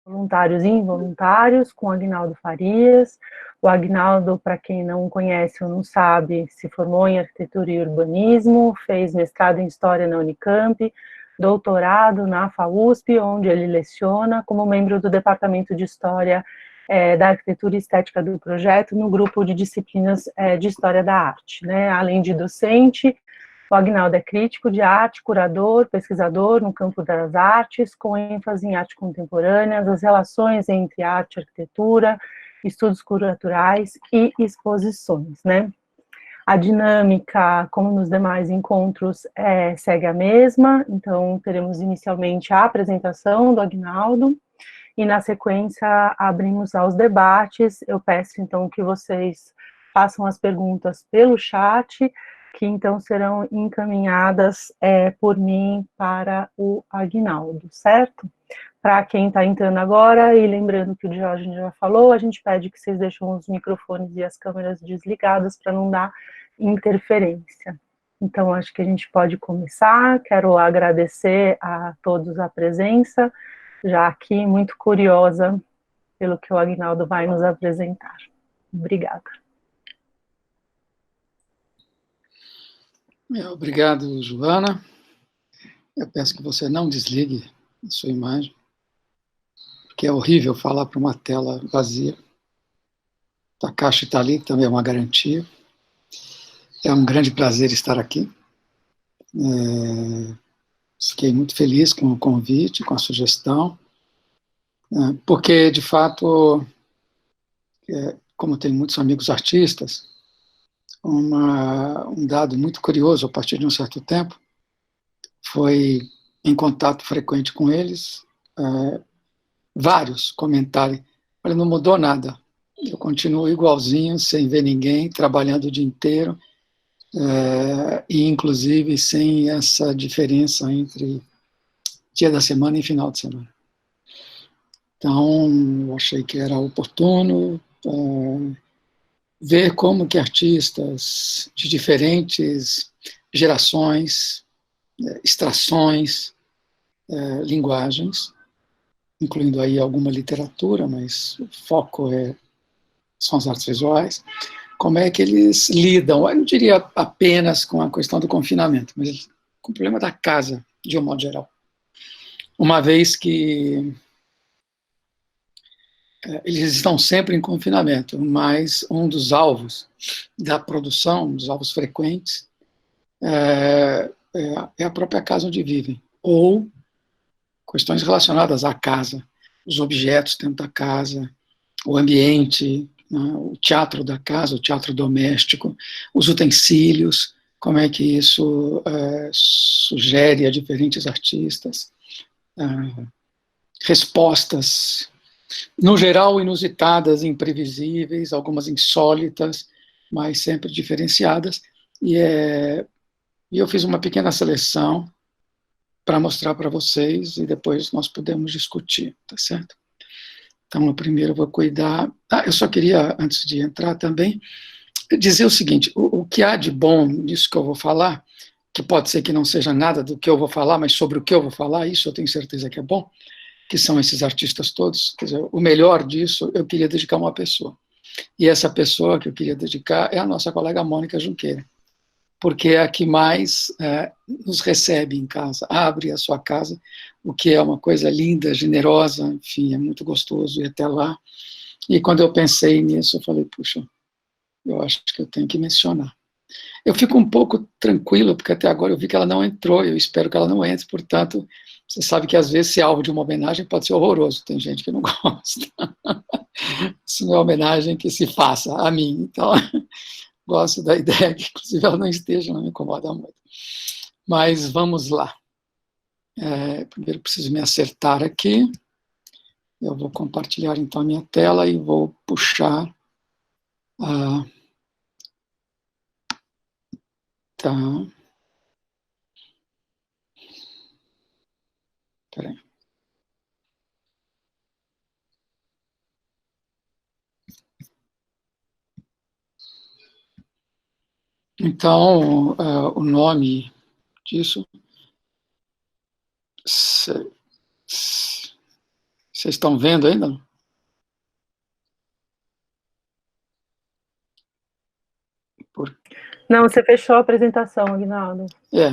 Voluntários e involuntários, com Aguinaldo Farias. O Aguinaldo, para quem não conhece ou não sabe, se formou em Arquitetura e Urbanismo, fez mestrado em História na Unicamp, doutorado na FAUSP, onde ele leciona como membro do Departamento de História da Arquitetura e Estética do Projeto, no grupo de disciplinas de História da Arte, né? Além de docente, o Aguinaldo é crítico de arte, curador, pesquisador no campo das artes, com ênfase em arte contemporânea, as relações entre arte e arquitetura, estudos culturais e exposições, né? A dinâmica, como nos demais encontros, segue a mesma, então teremos inicialmente a apresentação do Aguinaldo, e na sequência abrimos aos debates. Eu peço então que vocês façam as perguntas pelo chat, que então serão encaminhadas por mim para o Aguinaldo, certo? Para quem está entrando agora, e lembrando que o Jorge já falou, a gente pede que vocês deixem os microfones e as câmeras desligadas para não dar interferência. Então, acho que a gente pode começar. Quero agradecer a todos a presença, já aqui muito curiosa pelo que o Aguinaldo vai nos apresentar. Obrigada. Obrigado, Joana. Eu peço que você não desligue a sua imagem, porque é horrível falar para uma tela vazia. A caixa está ali, também é uma garantia. É um grande prazer estar aqui. Fiquei muito feliz com o convite, com a sugestão, porque, de fato, como tenho muitos amigos artistas, um dado muito curioso a partir de um certo tempo foi, em contato frequente com eles, vários comentarem: olha, não mudou nada, eu continuo igualzinho, sem ver ninguém, trabalhando o dia inteiro, e inclusive sem essa diferença entre dia da semana e final de semana. Então, eu achei que era oportuno ver como que artistas de diferentes gerações, extrações, linguagens, incluindo aí alguma literatura, mas o foco são as artes visuais, como é que eles lidam, eu não diria apenas com a questão do confinamento, mas com o problema da casa, de um modo geral. Uma vez que eles estão sempre em confinamento, mas um dos alvos da produção, dos alvos frequentes, é a própria casa onde vivem, ou questões relacionadas à casa, os objetos dentro da casa, o ambiente, né, o teatro da casa, o teatro doméstico, os utensílios, como é que isso sugere a diferentes artistas, respostas, no geral, inusitadas, imprevisíveis, algumas insólitas, mas sempre diferenciadas, e eu fiz uma pequena seleção para mostrar para vocês, e depois nós podemos discutir, tá certo? Então, primeiro eu vou cuidar... eu só queria, antes de entrar também, dizer o seguinte: o que há de bom nisso que eu vou falar, que pode ser que não seja nada do que eu vou falar, mas sobre o que eu vou falar, isso eu tenho certeza que é bom, que são esses artistas todos. Quer dizer, o melhor disso eu queria dedicar a uma pessoa. E essa pessoa que eu queria dedicar é a nossa colega Mônica Junqueira, porque é a que mais nos recebe em casa, abre a sua casa, o que é uma coisa linda, generosa, enfim, é muito gostoso ir até lá. E quando eu pensei nisso, eu falei, puxa, eu acho que eu tenho que mencionar. Eu fico um pouco tranquilo, porque até agora eu vi que ela não entrou, eu espero que ela não entre, portanto, você sabe que às vezes ser alvo de uma homenagem pode ser horroroso, tem gente que não gosta. Isso não é homenagem que se faça a mim, então gosto da ideia que inclusive ela não esteja, não me incomoda muito. Mas vamos lá. Primeiro preciso me acertar aqui. Eu vou compartilhar então a minha tela e vou puxar a... Tá. Espera aí. Então, o nome disso seria Vocês estão vendo ainda? Não, você fechou a apresentação, Aguinaldo.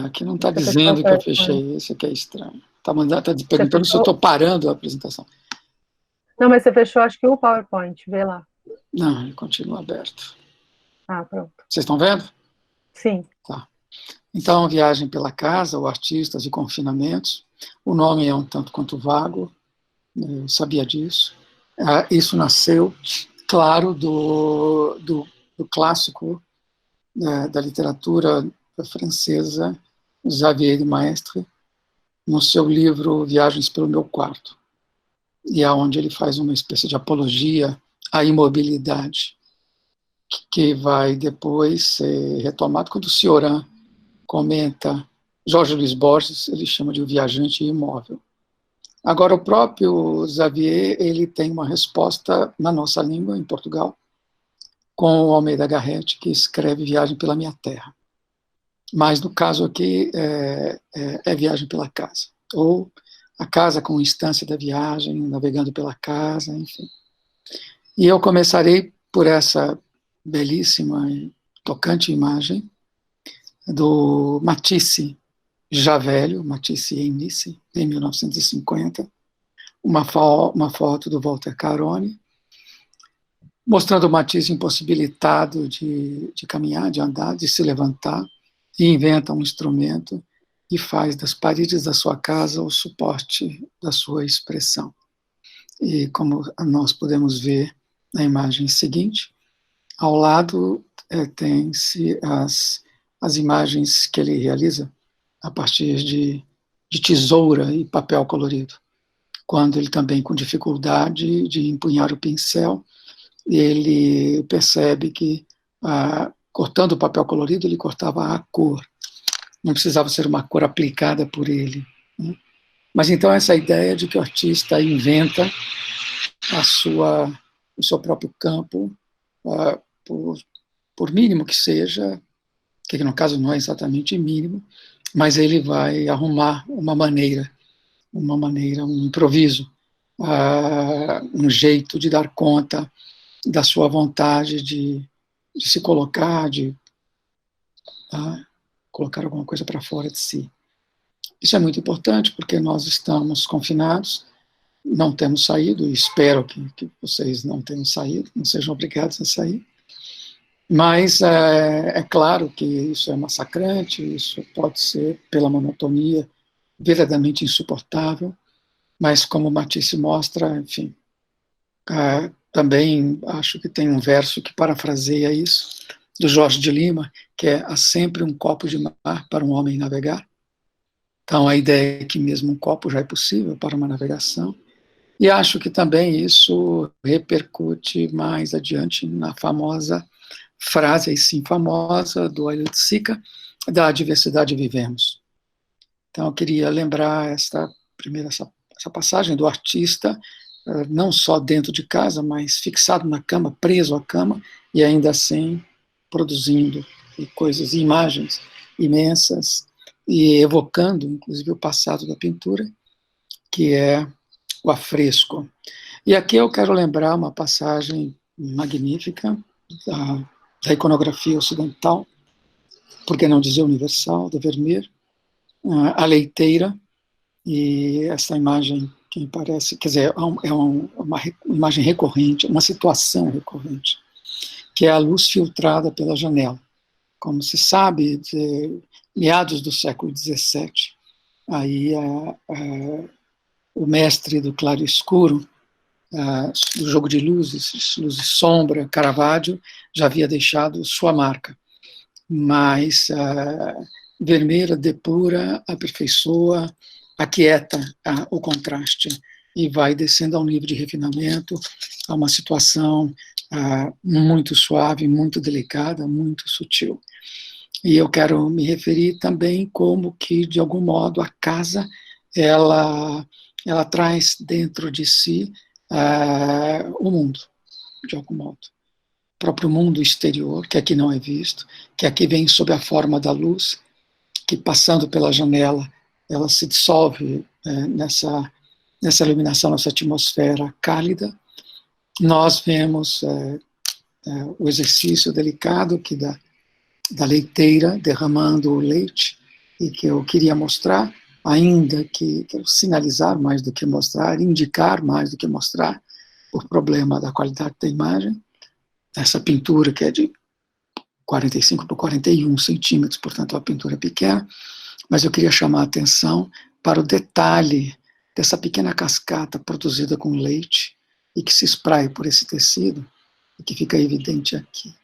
Aqui não está dizendo que eu fechei, isso aqui é estranho. Está perguntando se eu estou parando a apresentação. Não, mas você fechou, acho que o PowerPoint, vê lá. Não, ele continua aberto. Pronto. Vocês estão vendo? Sim. Tá. Então, Viagem pela Casa, ou Artistas e Confinamentos. O nome é um tanto quanto vago, eu sabia disso. Isso nasceu, claro, do clássico da literatura francesa, Xavier de Maistre, no seu livro Viagens pelo Meu Quarto, e é onde ele faz uma espécie de apologia à imobilidade, que vai depois ser retomado quando o Cioran comenta Jorge Luiz Borges, ele chama de o viajante imóvel. Agora, o próprio Xavier, ele tem uma resposta na nossa língua, em Portugal, com o Almeida Garrett, que escreve Viagem pela Minha Terra. Mas, no caso aqui, é Viagem pela Casa, ou a casa com instância da viagem, navegando pela casa, enfim. E eu começarei por essa belíssima e tocante imagem do Matisse, já velho, Matisse em Nice, em 1950, uma foto do Walter Caroni, mostrando o Matisse impossibilitado de caminhar, de andar, de se levantar, e inventa um instrumento e faz das paredes da sua casa o suporte da sua expressão. E como nós podemos ver na imagem seguinte, ao lado tem-se as imagens que ele realiza a partir de tesoura e papel colorido, quando ele também, com dificuldade de empunhar o pincel, ele percebe que, cortando o papel colorido, ele cortava a cor. Não precisava ser uma cor aplicada por ele, né? Mas então essa ideia de que o artista inventa o seu próprio campo, por mínimo que seja, que no caso não é exatamente mínimo, mas ele vai arrumar uma maneira, um improviso, um jeito de dar conta da sua vontade de se colocar, de colocar alguma coisa para fora de si. Isso é muito importante porque nós estamos confinados, não temos saído, e espero que vocês não tenham saído, não sejam obrigados a sair, mas é claro que isso é massacrante, isso pode ser, pela monotonia, verdadeiramente insuportável, mas como Matisse mostra, enfim, também acho que tem um verso que parafraseia isso, do Jorge de Lima, que é: há sempre um copo de mar para um homem navegar. Então a ideia é que mesmo um copo já é possível para uma navegação, e acho que também isso repercute mais adiante na famosa frase, aí sim famosa, do Ailton Sica, da diversidade vivemos. Então eu queria lembrar essa passagem do artista, não só dentro de casa, mas fixado na cama, preso à cama, e ainda assim produzindo coisas, imagens imensas, e evocando, inclusive, o passado da pintura, que é o afresco. E aqui eu quero lembrar uma passagem magnífica da iconografia ocidental, por que não dizer universal, de Vermeer, a leiteira, e essa imagem que me parece, quer dizer, é uma imagem recorrente, uma situação recorrente, que é a luz filtrada pela janela. Como se sabe, de meados do século XVII, aí o mestre do claro e escuro, do jogo de luzes, luz e sombra, Caravaggio, já havia deixado sua marca. Mas Vermeer depura, aperfeiçoa, aquieta o contraste e vai descendo a um nível de refinamento, a uma situação muito suave, muito delicada, muito sutil. E eu quero me referir também como que, de algum modo, a casa, ela traz dentro de si o mundo, de algum modo. O próprio mundo exterior, que aqui não é visto, que aqui vem sob a forma da luz, que passando pela janela, ela se dissolve nessa iluminação, nossa atmosfera cálida, nós vemos o exercício delicado que da leiteira derramando o leite, e que eu queria mostrar, ainda que quero sinalizar mais do que mostrar, indicar mais do que mostrar, por problema da qualidade da imagem. Essa pintura, que é de 45 por 41 centímetros, portanto, é uma pintura pequena, mas eu queria chamar a atenção para o detalhe dessa pequena cascata produzida com leite e que se espraia por esse tecido e que fica evidente aqui,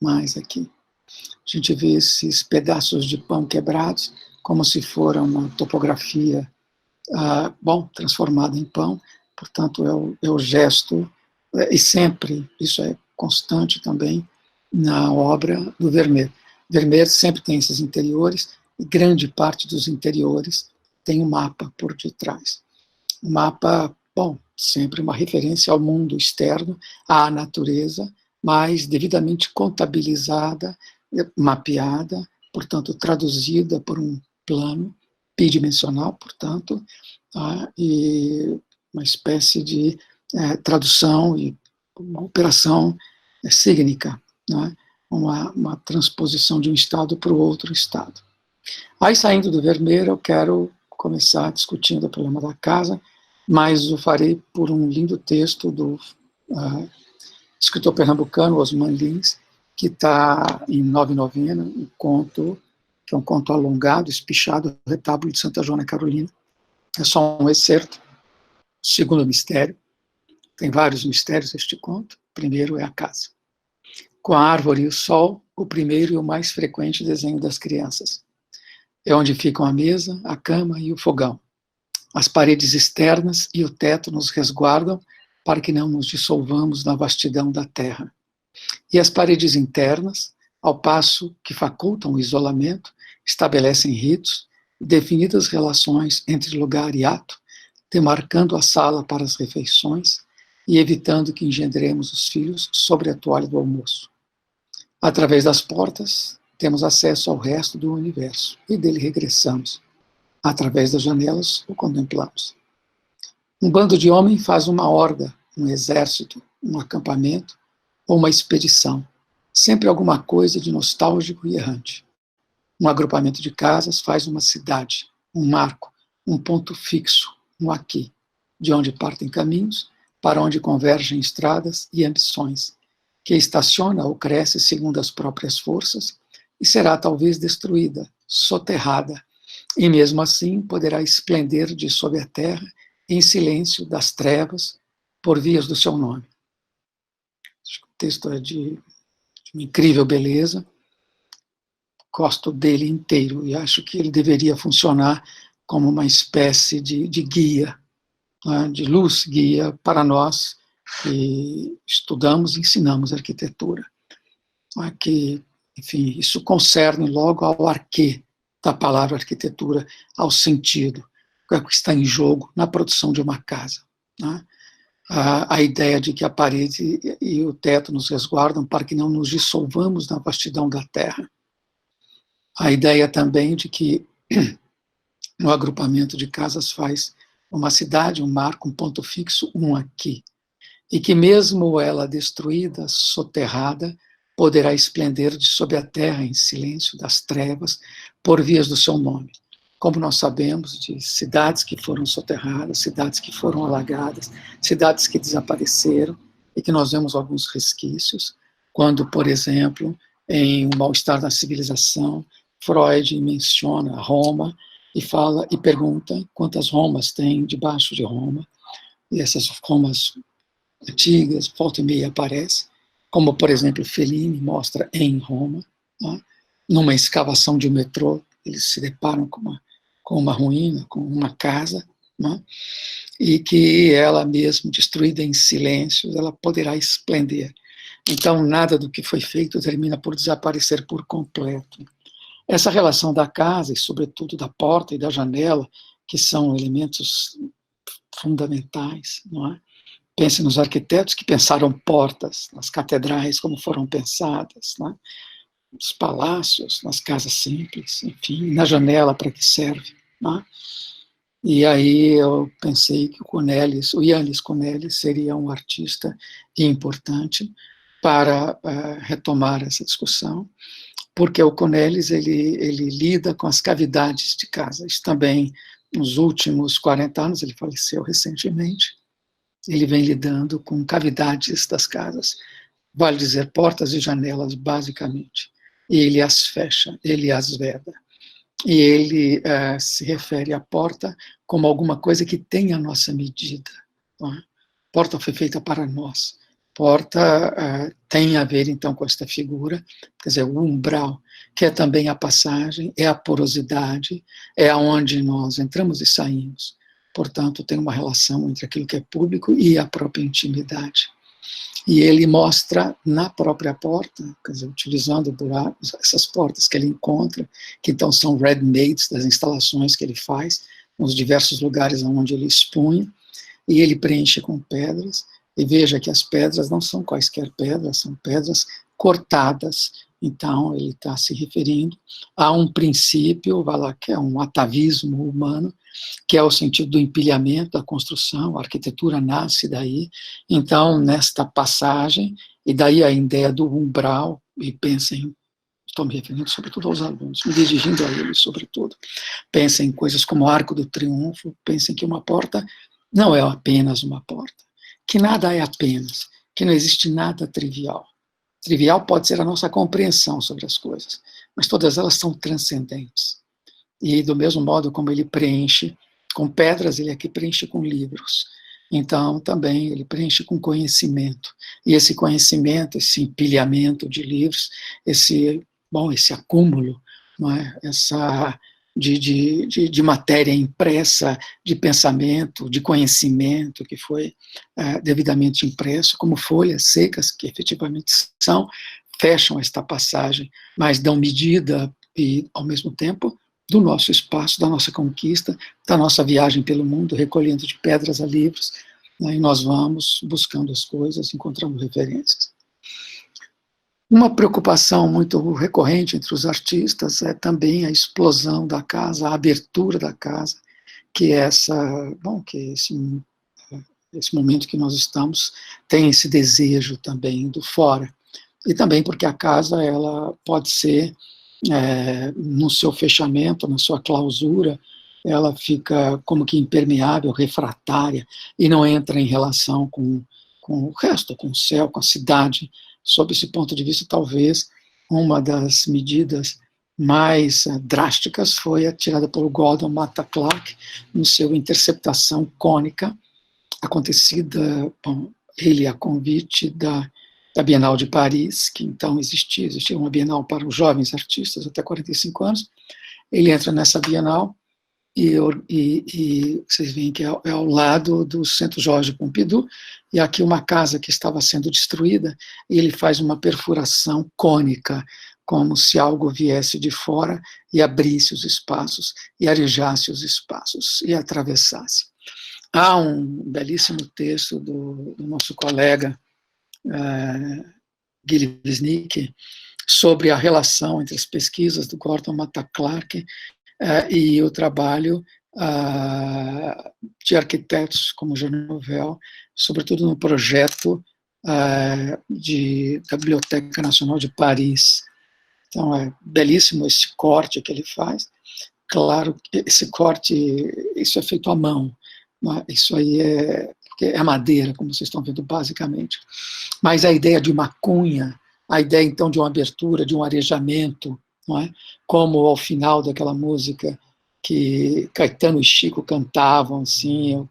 mais aqui. A gente vê esses pedaços de pão quebrados como se fora uma topografia, transformada em pão, portanto, é o gesto, e sempre, isso é constante também na obra do Vermeer. Vermeer sempre tem esses interiores, e grande parte dos interiores tem um mapa por detrás. Um mapa, sempre uma referência ao mundo externo, à natureza, mas devidamente contabilizada, mapeada, portanto, traduzida por um plano bidimensional, portanto, e uma espécie de tradução e uma operação cígnica, né? Uma transposição de um estado para o outro estado. Aí, saindo do Vermeer, eu quero começar discutindo o problema da casa, mas o farei por um lindo texto do escritor pernambucano, Osman Lins, que está em Nove Novena, um conto, que é um conto alongado, espichado, Retábulo de Santa Joana Carolina. É só um excerto. Segundo mistério, tem vários mistérios este conto. O primeiro é a casa. Com a árvore e o sol, o primeiro e o mais frequente desenho das crianças. É onde ficam a mesa, a cama e o fogão. As paredes externas e o teto nos resguardam para que não nos dissolvamos na vastidão da terra. E as paredes internas, ao passo que facultam o isolamento, estabelecem ritos, definidas relações entre lugar e ato, demarcando a sala para as refeições e evitando que engendremos os filhos sobre a toalha do almoço. Através das portas, temos acesso ao resto do universo, e dele regressamos. Através das janelas, o contemplamos. Um bando de homens faz uma horda, um exército, um acampamento ou uma expedição, sempre alguma coisa de nostálgico e errante. Um agrupamento de casas faz uma cidade, um marco, um ponto fixo, um aqui, de onde partem caminhos, para onde convergem estradas e ambições, que estaciona ou cresce segundo as próprias forças e será talvez destruída, soterrada, e mesmo assim poderá esplender de sob a terra em silêncio das trevas por vias do seu nome. O texto é de uma incrível beleza, gosto dele inteiro e acho que ele deveria funcionar como uma espécie de guia, né, de luz guia para nós que estudamos e ensinamos arquitetura. Que, enfim, isso concerne logo ao arquê da palavra arquitetura, ao sentido, o que está em jogo na produção de uma casa. Né? A ideia de que a parede e o teto nos resguardam para que não nos dissolvamos na vastidão da terra. A ideia também de que o agrupamento de casas faz uma cidade, um marco, um ponto fixo, um aqui. E que mesmo ela destruída, soterrada, poderá esplender de sob a terra em silêncio das trevas por vias do seu nome. Como nós sabemos de cidades que foram soterradas, cidades que foram alagadas, cidades que desapareceram e que nós vemos alguns resquícios, quando, por exemplo, em O Mal-Estar da Civilização, Freud menciona Roma e fala e pergunta quantas Romas tem debaixo de Roma, e essas Romas antigas, volta e meia aparece, como, por exemplo, Fellini mostra em Roma, né? Numa escavação de um metrô, eles se deparam com uma ruína, com uma casa, né? E que ela mesmo, destruída em silêncio, ela poderá esplender. Então, nada do que foi feito termina por desaparecer por completo. Essa relação da casa, e sobretudo da porta e da janela, que são elementos fundamentais, não é? Pense nos arquitetos que pensaram portas, nas catedrais, como foram pensadas, né? Nos palácios, nas casas simples, enfim, na janela para que serve. Né? E aí eu pensei que o Yannis Cornelis seria um artista importante para retomar essa discussão, porque o Cornelis ele lida com as cavidades de casa. Isso também, nos últimos 40 anos, ele faleceu recentemente, ele vem lidando com cavidades das casas, vale dizer, portas e janelas, basicamente. E ele as fecha, ele as veda. E ele se refere à porta como alguma coisa que tem a nossa medida. Tá? Porta foi feita para nós. Porta tem a ver, então, com esta figura, quer dizer, o umbral, que é também a passagem, é a porosidade, é aonde nós entramos e saímos. Portanto, tem uma relação entre aquilo que é público e a própria intimidade. E ele mostra na própria porta, quer dizer, utilizando buracos, essas portas que ele encontra, que então são ready-mades das instalações que ele faz, nos diversos lugares onde ele expunha, e ele preenche com pedras, e veja que as pedras não são quaisquer pedras, são pedras cortadas. Então, ele está se referindo a um princípio, vai lá, que é um atavismo humano, que é o sentido do empilhamento, da construção, a arquitetura nasce daí. Então, nesta passagem, e daí a ideia do umbral, e pensem, estou me referindo sobretudo aos alunos, me dirigindo a eles sobretudo, pensem em coisas como o Arco do Triunfo, pensem que uma porta não é apenas uma porta, que nada é apenas, que não existe nada trivial. Trivial pode ser a nossa compreensão sobre as coisas, mas todas elas são transcendentes. E do mesmo modo como ele preenche com pedras, ele aqui preenche com livros. Então, também ele preenche com conhecimento. E esse conhecimento, esse empilhamento de livros, esse acúmulo, não é? De matéria impressa, de pensamento, de conhecimento que foi devidamente impresso, como folhas secas, que efetivamente são, fecham esta passagem, mas dão medida e, ao mesmo tempo, do nosso espaço, da nossa conquista, da nossa viagem pelo mundo, recolhendo de pedras a livros, né, e nós vamos buscando as coisas, encontrando referências. Uma preocupação muito recorrente entre os artistas é também a explosão da casa, a abertura da casa, que é esse momento que nós estamos tem esse desejo também do fora. E também porque a casa ela pode ser, no seu fechamento, na sua clausura, ela fica como que impermeável, refratária, e não entra em relação com o resto, com o céu, com a cidade. Sob esse ponto de vista, talvez uma das medidas mais drásticas foi a tirada por Gordon Matta Clark no seu Interceptação Cônica, acontecida, ele a convite da Bienal de Paris, que então existia uma Bienal para os jovens artistas até 45 anos. Ele entra nessa Bienal e vocês veem que é ao lado do Centro Jorge Pompidou, e aqui uma casa que estava sendo destruída, e ele faz uma perfuração cônica, como se algo viesse de fora e abrisse os espaços, e arejasse os espaços, e atravessasse. Há um belíssimo texto do nosso colega Gilles Wisnik sobre a relação entre as pesquisas do Gordon Matta Clark e o trabalho de arquitetos como Jean Nouvel, sobretudo no projeto da Biblioteca Nacional de Paris. Então, é belíssimo esse corte que ele faz. Claro que esse corte, isso é feito à mão, isso aí é madeira, como vocês estão vendo, basicamente. Mas a ideia de uma cunha, a ideia, então, de uma abertura, de um arejamento, não é? Como ao final daquela música que Caetano e Chico cantavam, assim, eu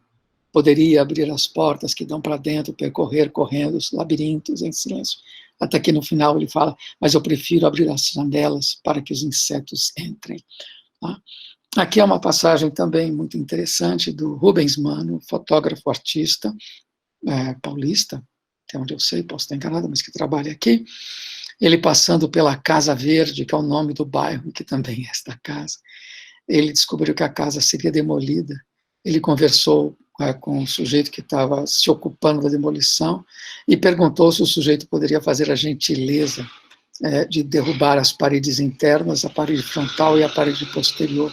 poderia abrir as portas que dão para dentro, percorrer correndo os labirintos em silêncio, até que no final ele fala, mas eu prefiro abrir as janelas para que os insetos entrem. Tá? Aqui é uma passagem também muito interessante do Rubens Mano, fotógrafo artista paulista, até onde eu sei, posso estar enganado, mas que trabalha aqui, ele passando pela Casa Verde, que é o nome do bairro, que também é esta casa, ele descobriu que a casa seria demolida, ele conversou com o sujeito que estava se ocupando da demolição e perguntou se o sujeito poderia fazer a gentileza de derrubar as paredes internas, a parede frontal e a parede posterior.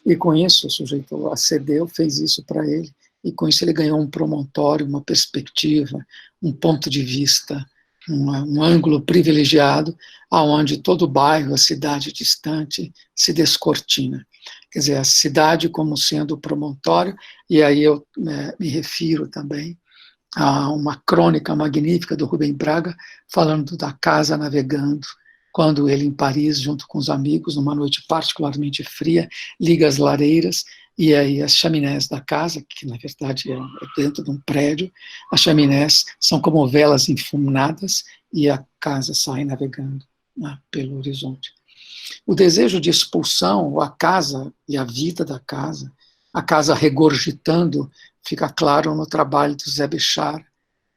E com isso o sujeito acedeu, fez isso para ele, e com isso ele ganhou um promontório, uma perspectiva, um ponto de vista, um ângulo privilegiado, aonde todo o bairro, a cidade distante, se descortina. Quer dizer, a cidade como sendo o promontório, e aí eu me refiro também a uma crônica magnífica do Rubem Braga, falando da casa navegando, quando ele em Paris, junto com os amigos, numa noite particularmente fria, liga as lareiras, e aí as chaminés da casa, que na verdade é dentro de um prédio, as chaminés são como velas enfumadas, e a casa sai navegando, né, pelo horizonte. O desejo de expulsão, a casa e a vida da casa, a casa regurgitando, fica claro no trabalho do Zé Bichar,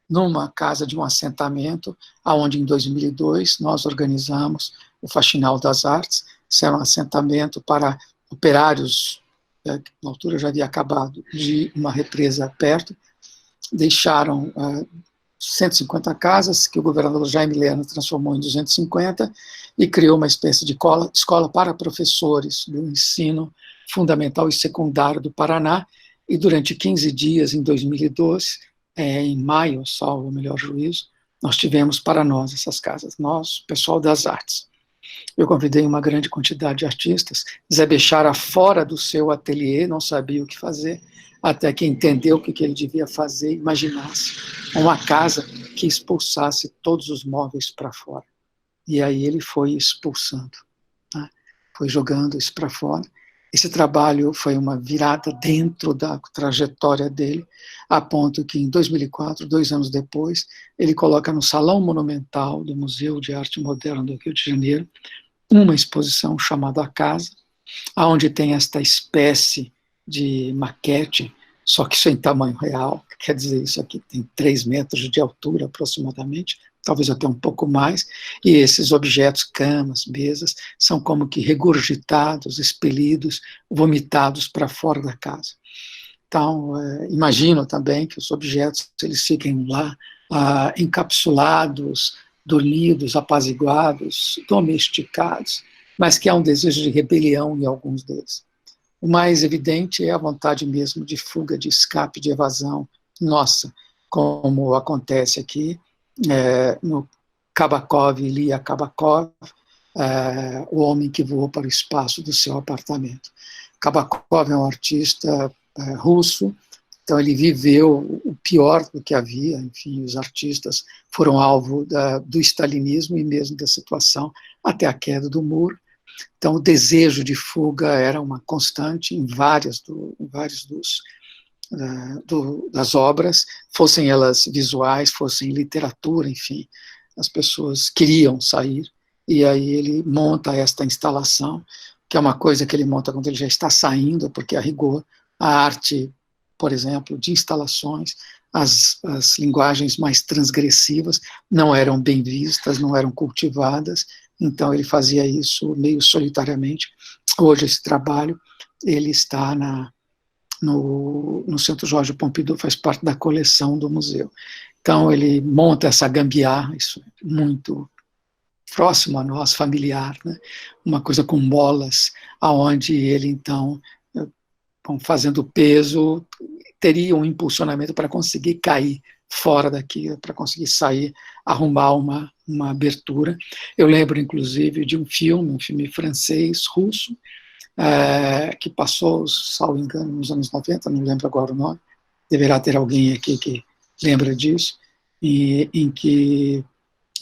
numa casa de um assentamento, onde em 2002 nós organizamos o Faxinal das Artes. Isso era um assentamento para operários, que na altura já havia acabado, de uma represa perto. Deixaram 150 casas, que o governador Jaime Lerner transformou em 250, e criou uma espécie de escola para professores do ensino fundamental e secundário do Paraná, e durante 15 dias, em 2012, em maio, salvo o melhor juízo, nós tivemos para nós essas casas, nós, pessoal das artes. Eu convidei uma grande quantidade de artistas. Zé Bechara, fora do seu ateliê, não sabia o que fazer, até que entendeu o que ele devia fazer, imaginasse uma casa que expulsasse todos os móveis para fora. E aí ele foi expulsando, né? Foi jogando isso para fora. Esse trabalho foi uma virada dentro da trajetória dele, a ponto que em 2004, 2 anos depois, ele coloca no Salão Monumental do Museu de Arte Moderna do Rio de Janeiro uma exposição chamada A Casa, onde tem esta espécie de maquete, só que isso é em tamanho real, quer dizer, isso aqui tem 3 metros de altura aproximadamente, talvez até um pouco mais, e esses objetos, camas, mesas, são como que regurgitados, expelidos, vomitados para fora da casa. Então, imagino também que os objetos eles fiquem lá encapsulados, dormidos, apaziguados, domesticados, mas que há um desejo de rebelião em alguns deles. O mais evidente é a vontade mesmo de fuga, de escape, de evasão nossa, como acontece aqui, no Kabakov, Ilya Kabakov, o homem que voou para o espaço do seu apartamento. Kabakov é um artista russo, então ele viveu o pior do que havia, enfim, os artistas foram alvo do stalinismo e mesmo da situação até a queda do muro. Então o desejo de fuga era uma constante em várias das obras, fossem elas visuais, fossem literatura, enfim, as pessoas queriam sair, e aí ele monta esta instalação, que é uma coisa que ele monta quando ele já está saindo, porque a rigor, a arte, por exemplo, de instalações, as linguagens mais transgressivas não eram bem vistas, não eram cultivadas, então ele fazia isso meio solitariamente. Hoje esse trabalho, ele está no Centro Jorge Pompidou, faz parte da coleção do museu. Então ele monta essa gambiarra, isso é muito próximo a nós, familiar, né? Uma coisa com molas, aonde ele então, fazendo peso, teria um impulsionamento para conseguir cair fora daqui, para conseguir sair, arrumar uma abertura. Eu lembro, inclusive, de um filme francês, russo, que passou, salvo engano, nos anos 90, não lembro agora o nome, deverá ter alguém aqui que lembra disso, em que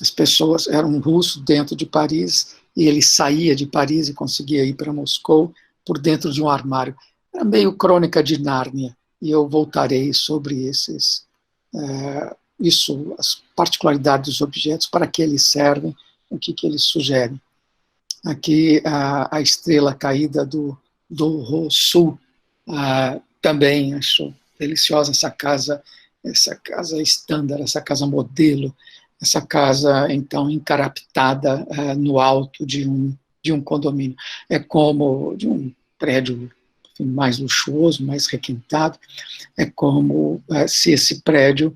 as pessoas, eram um russo dentro de Paris, e ele saía de Paris e conseguia ir para Moscou por dentro de um armário. Era meio crônica de Nárnia, e eu voltarei sobre as particularidades dos objetos, para que eles servem, o que eles sugerem. Aqui a estrela caída do Sul, também acho deliciosa essa casa estándar, essa casa modelo, essa casa então encaraptada no alto de um condomínio. É como de um prédio mais luxuoso, mais requintado, é como se esse prédio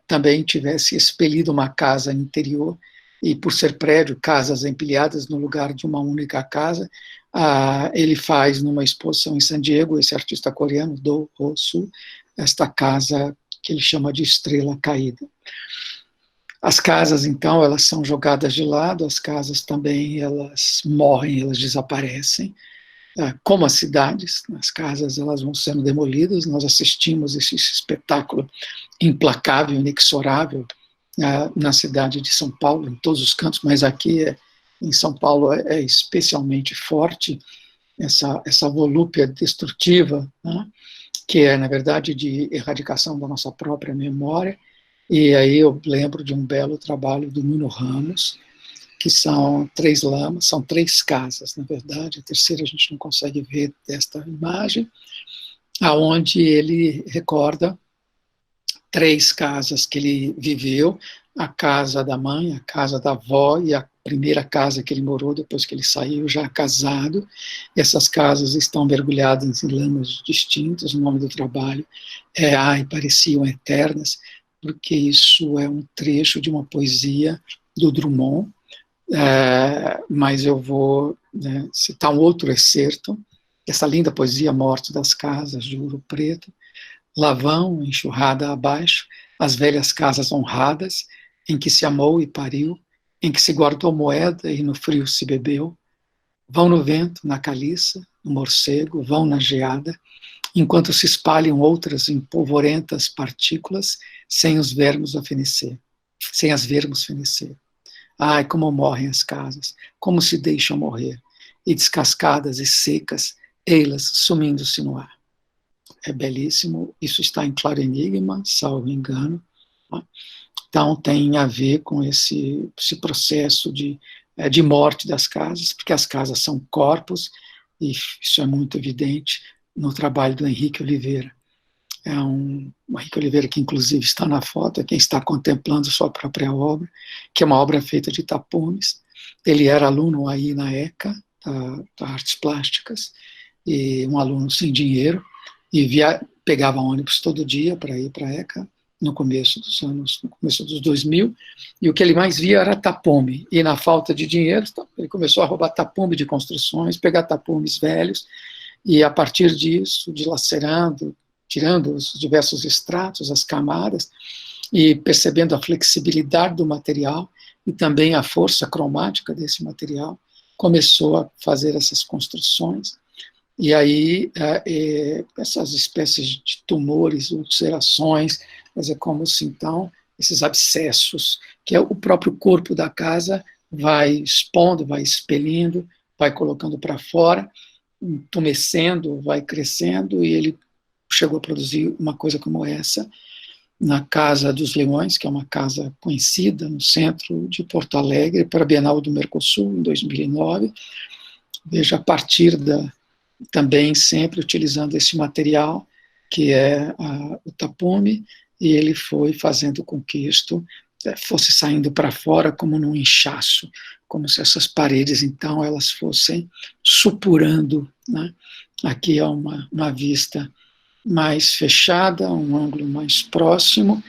também tivesse expelido uma casa interior e por ser prédio, casas empilhadas no lugar de uma única casa, ele faz numa exposição em San Diego, esse artista coreano, Do Ho-soo, esta casa que ele chama de Estrela Caída. As casas, então, elas são jogadas de lado, as casas também, elas morrem, elas desaparecem, como as cidades, as casas elas vão sendo demolidas. Nós assistimos esse espetáculo implacável, inexorável, na cidade de São Paulo, em todos os cantos, mas aqui em São Paulo é especialmente forte essa volúpia destrutiva, né, que é, na verdade, de erradicação da nossa própria memória. E aí eu lembro de um belo trabalho do Nuno Ramos, que são 3 lamas, são 3 casas, na verdade, a terceira a gente não consegue ver desta imagem, aonde ele recorda 3 casas que ele viveu, a casa da mãe, a casa da avó e a primeira casa que ele morou depois que ele saiu, já casado. Essas casas estão mergulhadas em lamas distintas, o nome do trabalho é Ai, Pareciam Eternas, porque isso é um trecho de uma poesia do Drummond, mas eu vou citar um outro excerto, essa linda poesia Morte das Casas, de Ouro Preto. Lá vão, enxurrada abaixo, as velhas casas honradas, em que se amou e pariu, em que se guardou moeda e no frio se bebeu. Vão no vento, na caliça, no morcego, vão na geada, enquanto se espalham outras empolvorentas partículas, sem os vermos a fenecer, sem as vermos fenecer. Ai, como morrem as casas, como se deixam morrer, e descascadas e secas, ei-las sumindo-se no ar. É belíssimo, isso está em Claro Enigma, salvo engano. Então tem a ver com esse processo de morte das casas, porque as casas são corpos, e isso é muito evidente no trabalho do Henrique Oliveira. O Henrique Oliveira, que inclusive está na foto, é quem está contemplando sua própria obra, que é uma obra feita de tapumes. Ele era aluno aí na ECA, da Artes Plásticas, e um aluno sem dinheiro, e pegava ônibus todo dia para ir para a ECA, no começo dos 2000, e o que ele mais via era tapume, e na falta de dinheiro, ele começou a roubar tapume de construções, pegar tapumes velhos, e a partir disso, dilacerando, tirando os diversos estratos, as camadas, e percebendo a flexibilidade do material, e também a força cromática desse material, começou a fazer essas construções. E aí, essas espécies de tumores, ulcerações, mas é como se, então, esses abscessos, que é o próprio corpo da casa, vai expondo, vai expelindo, vai colocando para fora, entumecendo, vai crescendo, e ele chegou a produzir uma coisa como essa, na Casa dos Leões, que é uma casa conhecida no centro de Porto Alegre, para a Bienal do Mercosul, em 2009. Veja, a partir também sempre utilizando esse material, que é o tapume, e ele foi fazendo com que isto fosse saindo para fora como num inchaço, como se essas paredes, então, elas fossem supurando, né? Aqui é uma vista mais fechada, um ângulo mais próximo,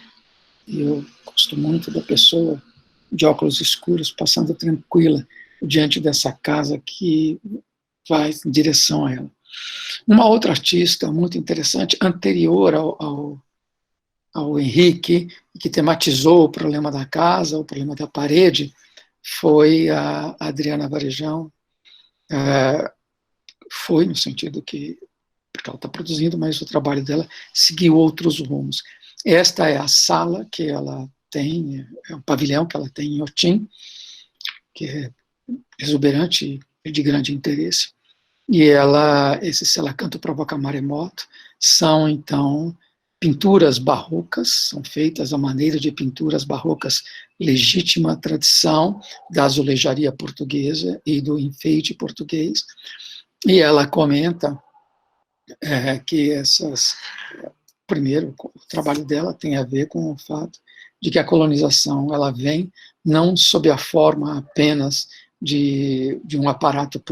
e eu gosto muito da pessoa de óculos escuros passando tranquila diante dessa casa que vai em direção a ela. Uma outra artista muito interessante, anterior ao Henrique, que tematizou o problema da casa, o problema da parede, foi a Adriana Varejão. Foi no sentido que, porque ela está produzindo, mas o trabalho dela seguiu outros rumos. Esta é a sala que ela tem, é um pavilhão que ela tem em Otim, que é exuberante e de grande interesse. E esse Se Ela Canto Provoca Maremoto, são, então, pinturas barrocas, são feitas à maneira de pinturas barrocas, legítima tradição da azulejaria portuguesa e do enfeite português. E ela comenta que primeiro, o trabalho dela tem a ver com o fato de que a colonização ela vem não sob a forma apenas de um aparato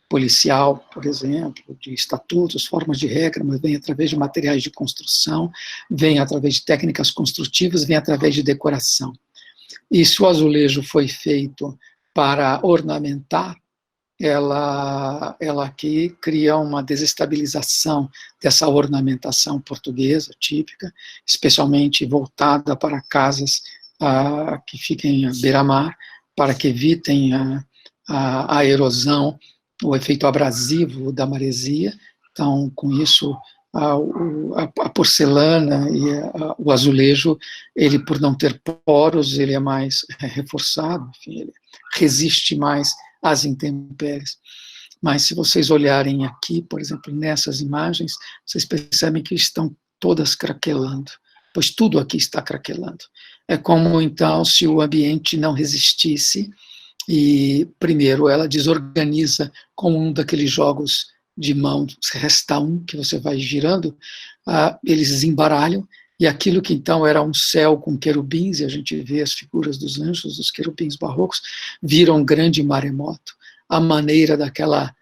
policial, por exemplo, de estatutos, formas de regra, mas vem através de materiais de construção, vem através de técnicas construtivas, vem através de decoração. E se o azulejo foi feito para ornamentar, ela aqui cria uma desestabilização dessa ornamentação portuguesa típica, especialmente voltada para casas que fiquem à beira-mar, para que evitem a erosão, o efeito abrasivo da maresia. Então, com isso, a porcelana e o azulejo, ele, por não ter poros, ele é mais reforçado, enfim, ele resiste mais às intempéries. Mas se vocês olharem aqui, por exemplo, nessas imagens, vocês percebem que estão todas craquelando, pois tudo aqui está craquelando. É como, então, se o ambiente não resistisse, e, primeiro, ela desorganiza como um daqueles jogos de mão, resta um, que você vai girando, eles desembaralham, e aquilo que então era um céu com querubins, e a gente vê as figuras dos anjos, dos querubins barrocos, viram um grande maremoto, à maneira daquela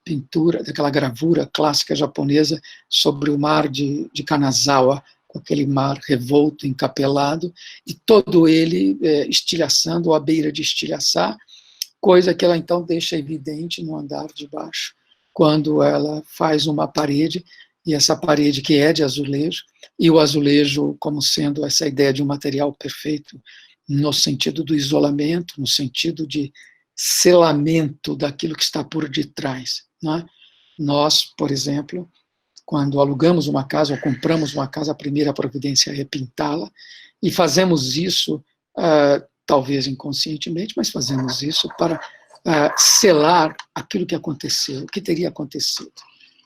pintura, daquela gravura clássica japonesa sobre o mar de Kanazawa, com aquele mar revolto, encapelado, e todo ele estilhaçando, ou à beira de estilhaçar, coisa que ela então deixa evidente no andar de baixo, quando ela faz uma parede, e essa parede que é de azulejo, e o azulejo como sendo essa ideia de um material perfeito, no sentido do isolamento, no sentido de selamento daquilo que está por detrás. Né? Nós, por exemplo, quando alugamos uma casa ou compramos uma casa, a primeira providência é pintá-la, e fazemos isso, talvez inconscientemente, mas fazemos isso para selar aquilo que aconteceu, o que teria acontecido,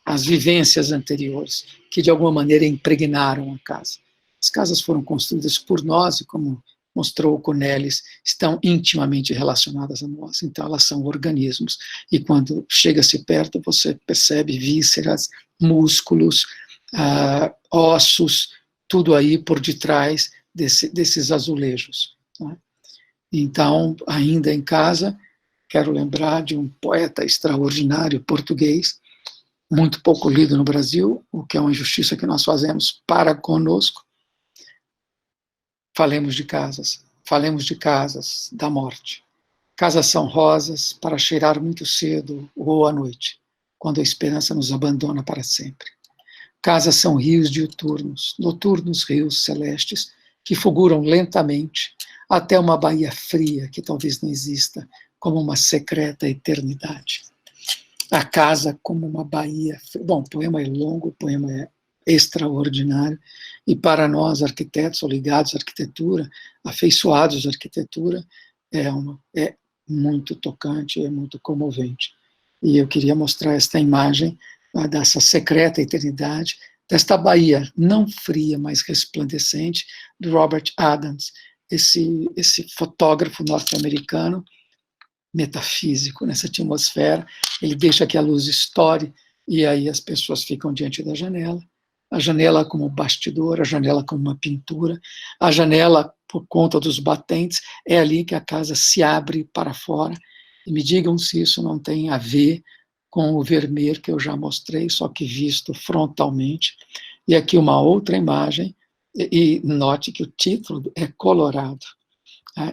as vivências anteriores, que de alguma maneira impregnaram a casa. As casas foram construídas por nós, e como mostrou o Cornelis, estão intimamente relacionadas a nós, então elas são organismos, e quando chega-se perto, você percebe vísceras, músculos, ossos, tudo aí por detrás desses azulejos. Né? Então, ainda em casa, quero lembrar de um poeta extraordinário português, muito pouco lido no Brasil, o que é uma injustiça que nós fazemos para conosco. Falemos de casas da morte. Casas são rosas para cheirar muito cedo ou à noite, quando a esperança nos abandona para sempre. Casas são rios diuturnos, noturnos rios celestes, que fulguram lentamente até uma baía fria que talvez não exista, como uma secreta eternidade. A casa como uma baía fria. Bom, o poema é longo, o poema é extraordinário, e para nós, arquitetos ou ligados à arquitetura, afeiçoados à arquitetura, é muito tocante, é muito comovente. E eu queria mostrar esta imagem dessa secreta eternidade, desta baía não fria, mas resplandecente, do Robert Adams, esse fotógrafo norte-americano, metafísico nessa atmosfera. Ele deixa que a luz estoure, e aí as pessoas ficam diante da janela, a janela como bastidor, a janela como uma pintura, a janela, por conta dos batentes, é ali que a casa se abre para fora, e me digam se isso não tem a ver com o Vermeer que eu já mostrei, só que visto frontalmente. E aqui uma outra imagem, e note que o título é Colorado.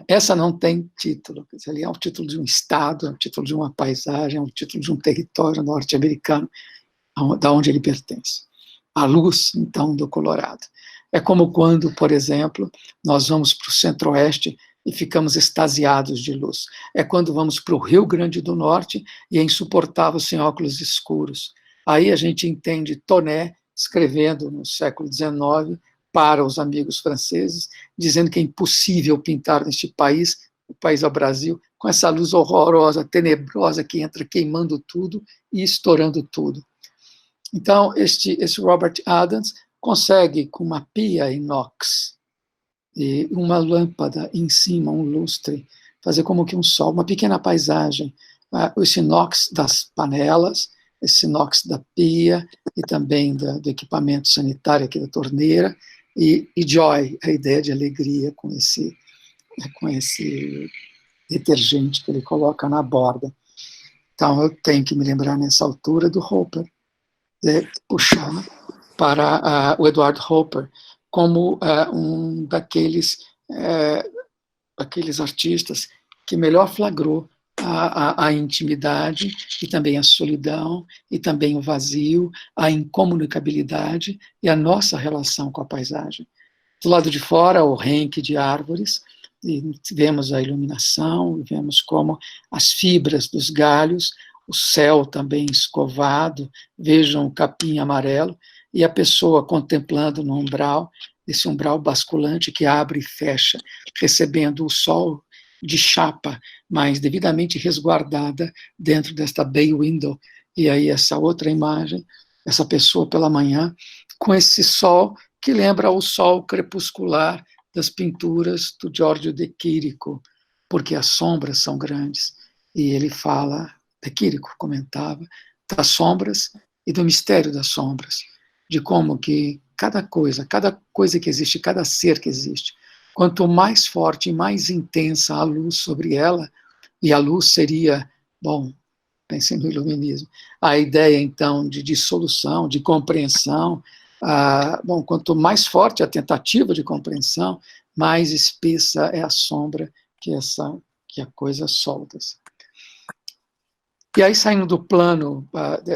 Essa não tem título, quer dizer, ali é um título de um estado, é um título de uma paisagem, é um título de um território norte-americano, da onde ele pertence. A luz, então, do Colorado. É como quando, por exemplo, nós vamos para o centro-oeste e ficamos extasiados de luz. É quando vamos para o Rio Grande do Norte e é insuportável sem óculos escuros. Aí a gente entende Tonet escrevendo no século XIX para os amigos franceses, dizendo que é impossível pintar neste país, o país ao Brasil, com essa luz horrorosa, tenebrosa, que entra queimando tudo e estourando tudo. Então, esse Robert Adams consegue, com uma pia inox e uma lâmpada em cima, um lustre, fazer como que um sol, uma pequena paisagem, esse inox das panelas, esse inox da pia e também do equipamento sanitário aqui da torneira, e joy, a ideia de alegria com esse detergente que ele coloca na borda. Então, eu tenho que me lembrar nessa altura do Hopper, puxar para o Edward Hopper como um daqueles aqueles artistas que melhor flagrou a intimidade e também a solidão e também o vazio, a incomunicabilidade e a nossa relação com a paisagem. Do lado de fora, o renque de árvores, e vemos a iluminação, vemos como as fibras dos galhos, o céu também escovado, vejam o capim amarelo, e a pessoa contemplando no umbral, esse umbral basculante que abre e fecha, recebendo o sol de chapa, mas devidamente resguardada dentro desta bay window. E aí essa outra imagem, essa pessoa pela manhã, com esse sol que lembra o sol crepuscular das pinturas do Giorgio de Chirico, porque as sombras são grandes. E ele fala, de Chirico comentava, das sombras e do mistério das sombras, de como que cada coisa que existe, cada ser que existe, quanto mais forte e mais intensa a luz sobre ela, e a luz seria, bom, pensem no iluminismo, a ideia então de dissolução, de compreensão, bom, quanto mais forte a tentativa de compreensão, mais espessa é a sombra que a coisa solta. E aí, saindo do plano,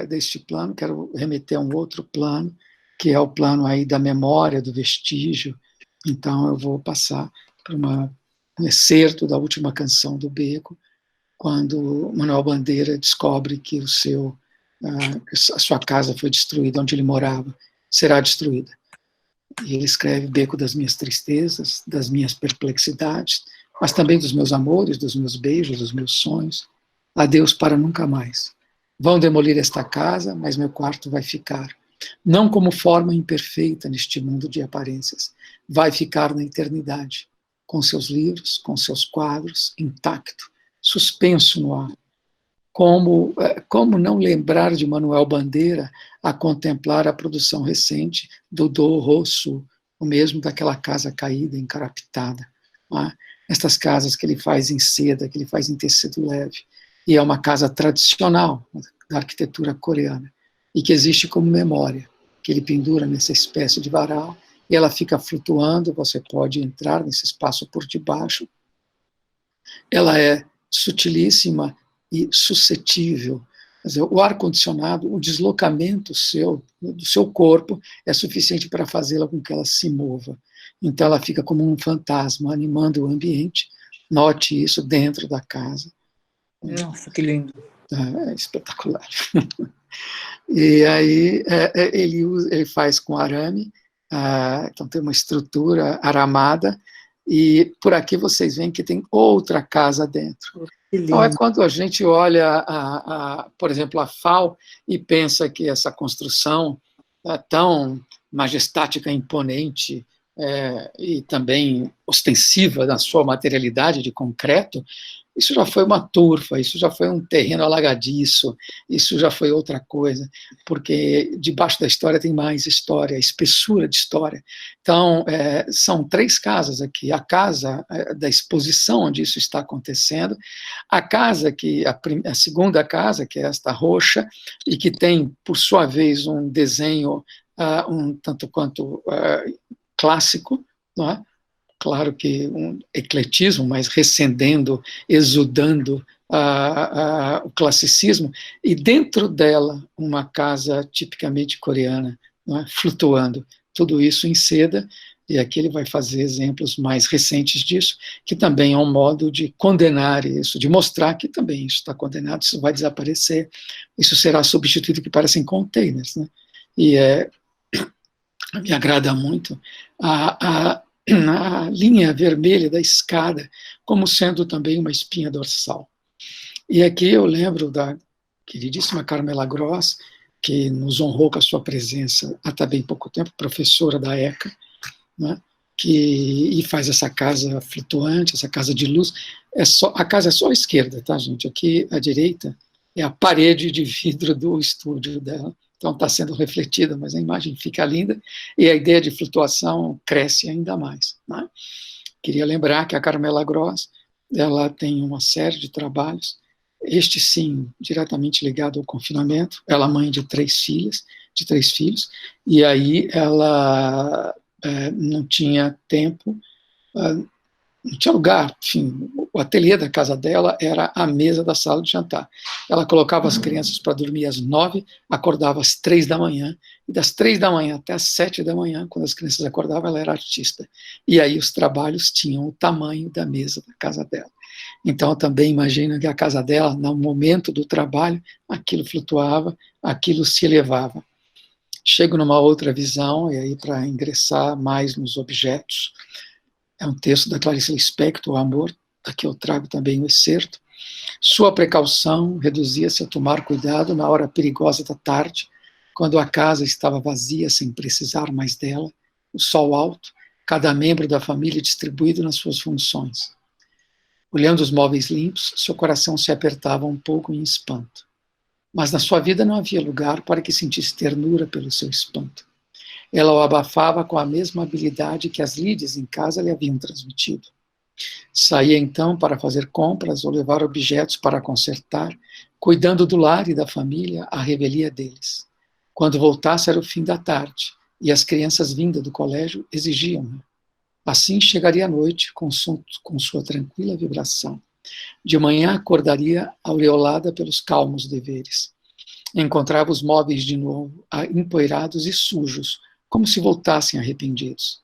deste plano, quero remeter a um outro plano, que é o plano aí da memória, do vestígio. Então, eu vou passar por um excerto da última canção do Beco, quando Manuel Bandeira descobre que a sua casa foi destruída, onde ele morava, será destruída. E ele escreve: Beco das minhas tristezas, das minhas perplexidades, mas também dos meus amores, dos meus beijos, dos meus sonhos. Adeus para nunca mais. Vão demolir esta casa, mas meu quarto vai ficar. Não como forma imperfeita neste mundo de aparências. Vai ficar na eternidade, com seus livros, com seus quadros, intacto, suspenso no ar. Como não lembrar de Manuel Bandeira a contemplar a produção recente do Do Rosso, o mesmo daquela casa caída, encarapitada. Estas casas que ele faz em seda, que ele faz em tecido leve. E é uma casa tradicional da arquitetura coreana, e que existe como memória, que ele pendura nessa espécie de varal, e ela fica flutuando, você pode entrar nesse espaço por debaixo. Ela é sutilíssima e suscetível. Quer dizer, o ar-condicionado, o deslocamento do seu corpo é suficiente para fazê-la com que ela se mova. Então ela fica como um fantasma, animando o ambiente. Note isso dentro da casa. Nossa, que lindo. É espetacular. E aí ele faz com arame, então tem uma estrutura aramada, e por aqui vocês veem que tem outra casa dentro. Então é quando a gente olha, por exemplo, a FAO e pensa que essa construção é tão majestática, imponente, e também ostensiva na sua materialidade de concreto, isso já foi uma turfa, isso já foi um terreno alagadiço, isso já foi outra coisa, porque debaixo da história tem mais história, espessura de história. Então, são 3 casas aqui: a casa da exposição, onde isso está acontecendo, a casa a segunda casa, que é esta roxa, e que tem, por sua vez, um desenho um tanto quanto clássico, não é? Claro que um ecletismo, mas recendendo, exudando o classicismo, e dentro dela uma casa tipicamente coreana, não é? Flutuando, tudo isso em seda, e aqui ele vai fazer exemplos mais recentes disso, que também é um modo de condenar isso, de mostrar que também isso está condenado, isso vai desaparecer, isso será substituído, que parecem containers, né? E me agrada muito a linha vermelha da escada, como sendo também uma espinha dorsal. E aqui eu lembro da queridíssima Carmela Gross, que nos honrou com a sua presença há bem pouco tempo, professora da ECA, né, e faz essa casa flutuante, essa casa de luz. A casa é só à esquerda, tá, gente? Aqui à direita é a parede de vidro do estúdio dela. Então está sendo refletida, mas a imagem fica linda, e a ideia de flutuação cresce ainda mais, né? Queria lembrar que a Carmela Gross, ela tem uma série de trabalhos, este sim, diretamente ligado ao confinamento. Ela é mãe de 3 filhos, e aí ela não tinha tempo não tinha lugar, enfim, o ateliê da casa dela era a mesa da sala de jantar. Ela colocava as crianças para dormir às 9, acordava às 3 da manhã, e das 3 da manhã até às 7 da manhã, quando as crianças acordavam, ela era artista. E aí os trabalhos tinham o tamanho da mesa da casa dela. Então eu também imagino que a casa dela, no momento do trabalho, aquilo flutuava, aquilo se elevava. Chego numa outra visão, e aí para ingressar mais nos objetos, é um texto da Clarice Lispector, O Amor, daqui eu trago também o excerto. Sua precaução reduzia-se a tomar cuidado na hora perigosa da tarde, quando a casa estava vazia sem precisar mais dela, o sol alto, cada membro da família distribuído nas suas funções. Olhando os móveis limpos, seu coração se apertava um pouco em espanto. Mas na sua vida não havia lugar para que sentisse ternura pelo seu espanto. Ela o abafava com a mesma habilidade que as lides em casa lhe haviam transmitido. Saía então para fazer compras ou levar objetos para consertar, cuidando do lar e da família, à revelia deles. Quando voltasse era o fim da tarde, e as crianças vindas do colégio exigiam-no. Assim chegaria a noite com sua tranquila vibração. De manhã acordaria aureolada pelos calmos deveres. Encontrava os móveis de novo, empoeirados e sujos, como se voltassem arrependidos.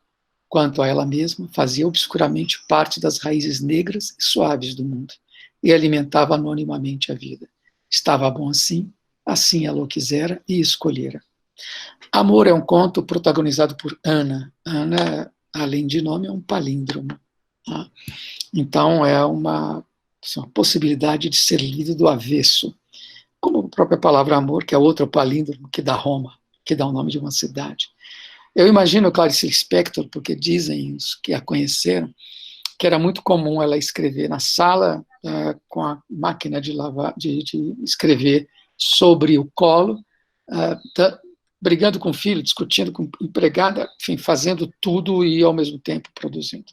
Quanto a ela mesma, fazia obscuramente parte das raízes negras e suaves do mundo, e alimentava anonimamente a vida. Estava bom assim, assim ela o quisera e escolhera. Amor é um conto protagonizado por Ana. Ana, além de nome, é um palíndromo. Tá? Então, é uma possibilidade de ser lido do avesso. Como a própria palavra amor, que é outro palíndromo que dá Roma, que dá o nome de uma cidade. Eu imagino Clarice Lispector, porque dizem os que a conheceram, que era muito comum ela escrever na sala com a máquina de escrever sobre o colo, brigando com o filho, discutindo com a empregada, enfim, fazendo tudo e ao mesmo tempo produzindo.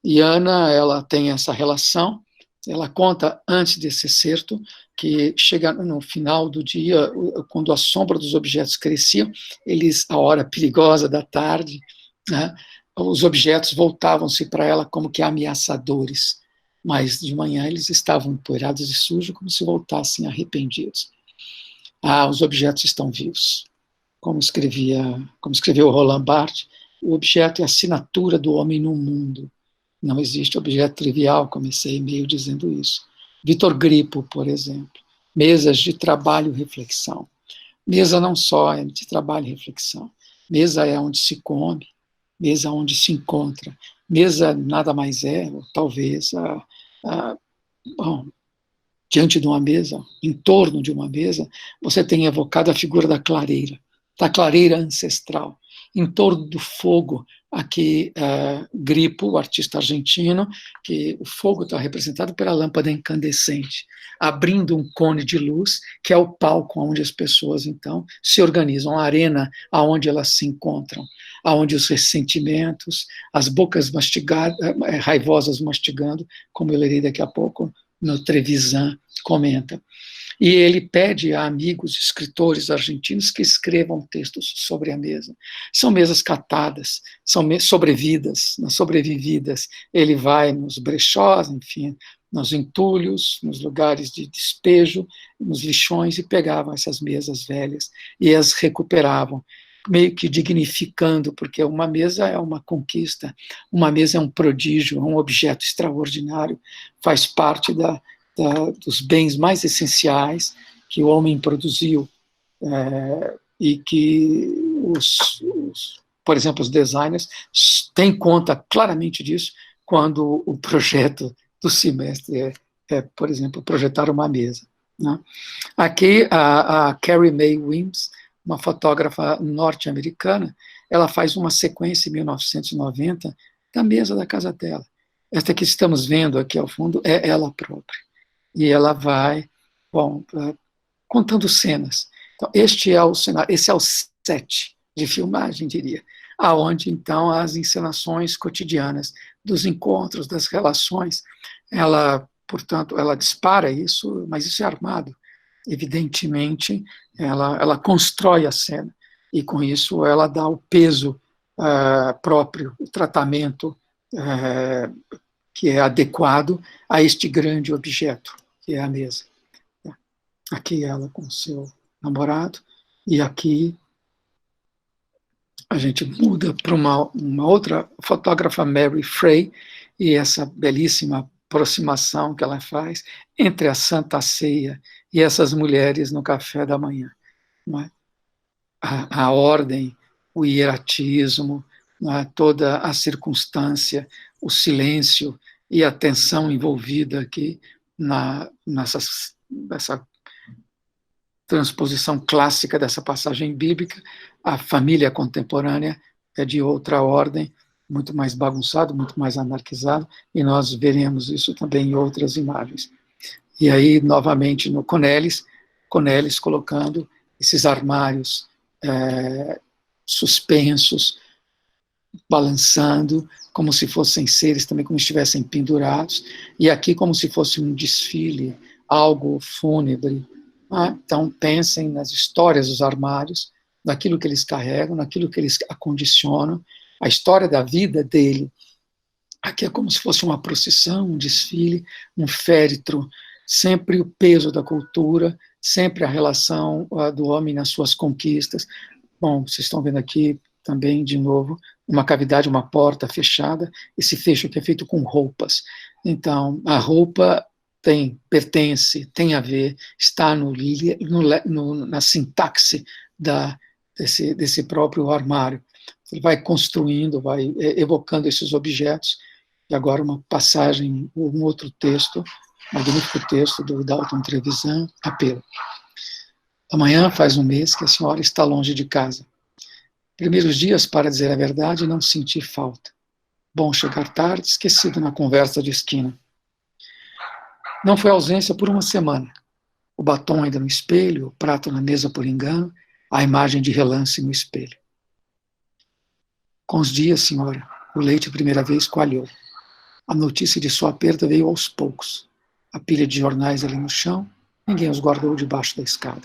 E Ana, ela tem essa relação, ela conta antes desse excerto que chega no final do dia, quando a sombra dos objetos crescia, a hora perigosa da tarde, né, os objetos voltavam-se para ela como que ameaçadores, mas de manhã eles estavam empoeirados e sujos, como se voltassem arrependidos. Os objetos estão vivos. Como escreveu Roland Barthes, o objeto é a assinatura do homem no mundo. Não existe objeto trivial, comecei meio dizendo isso. Victor Grippo, por exemplo, mesas de trabalho e reflexão. Mesa não só é de trabalho e reflexão, mesa é onde se come, mesa onde se encontra. Mesa nada mais é, ou talvez, diante de uma mesa, em torno de uma mesa, você tem evocado a figura da clareira ancestral, em torno do fogo, aqui Grippo, o artista argentino, que o fogo está representado pela lâmpada incandescente, abrindo um cone de luz, que é o palco onde as pessoas, então, se organizam, a arena onde elas se encontram, onde os ressentimentos, as bocas raivosas mastigando, como eu lerei daqui a pouco, no Trevisan comenta. E ele pede a amigos escritores argentinos que escrevam textos sobre a mesa. São mesas catadas, são sobrevividas. Ele vai nos brechós, enfim, nos entulhos, nos lugares de despejo, nos lixões, e pegavam essas mesas velhas e as recuperavam, meio que dignificando, porque uma mesa é uma conquista, uma mesa é um prodígio, é um objeto extraordinário, faz parte dos bens mais essenciais que o homem produziu, e que, por exemplo, os designers têm conta claramente disso quando o projeto do semestre por exemplo, projetar uma mesa. Né? Aqui, a Carrie Mae Weems, uma fotógrafa norte-americana, ela faz uma sequência em 1990 da mesa da casa dela. Esta que estamos vendo aqui ao fundo é ela própria. E ela vai, contando cenas. Então, este é o cenário, esse é o set de filmagem, diria, aonde, então, as encenações cotidianas dos encontros, das relações, ela, portanto, ela dispara isso, mas isso é armado. Evidentemente, ela constrói a cena, e com isso ela dá o peso próprio, o tratamento que é adequado a este grande objeto, que é a mesa. Aqui ela com o seu namorado, e aqui a gente muda para uma outra fotógrafa, Mary Frey, e essa belíssima aproximação que ela faz entre a Santa Ceia e essas mulheres no café da manhã. Não é? A ordem, o hierarquismo, não é? Toda a circunstância, o silêncio e a tensão envolvida aqui nessa transposição clássica dessa passagem bíblica. A família contemporânea é de outra ordem, muito mais bagunçado, muito mais anarquizado, e nós veremos isso também em outras imagens. E aí, novamente, no Cornelis colocando esses armários suspensos, balançando, como se fossem seres também, como se estivessem pendurados, e aqui como se fosse um desfile, algo fúnebre. Então, pensem nas histórias dos armários, naquilo que eles carregam, naquilo que eles acondicionam, a história da vida dele. Aqui é como se fosse uma procissão, um desfile, um féretro, sempre o peso da cultura, sempre a relação do homem nas suas conquistas. Bom, vocês estão vendo aqui também, de novo, uma cavidade, uma porta fechada, esse fecho que é feito com roupas. Então, a roupa pertence, tem a ver, está na sintaxe desse próprio armário. Ele vai construindo, vai evocando esses objetos. E agora uma passagem, um outro texto, magnífico texto do Dalton Trevisan, Apelo. Amanhã faz um mês que a senhora está longe de casa. Primeiros dias, para dizer a verdade, não senti falta. Bom chegar tarde, esquecido na conversa de esquina. Não foi ausência por uma semana. O batom ainda no espelho, o prato na mesa por engano, a imagem de relance no espelho. Com os dias, senhora, o leite primeira vez coalhou. A notícia de sua perda veio aos poucos. A pilha de jornais ali no chão, ninguém os guardou debaixo da escada.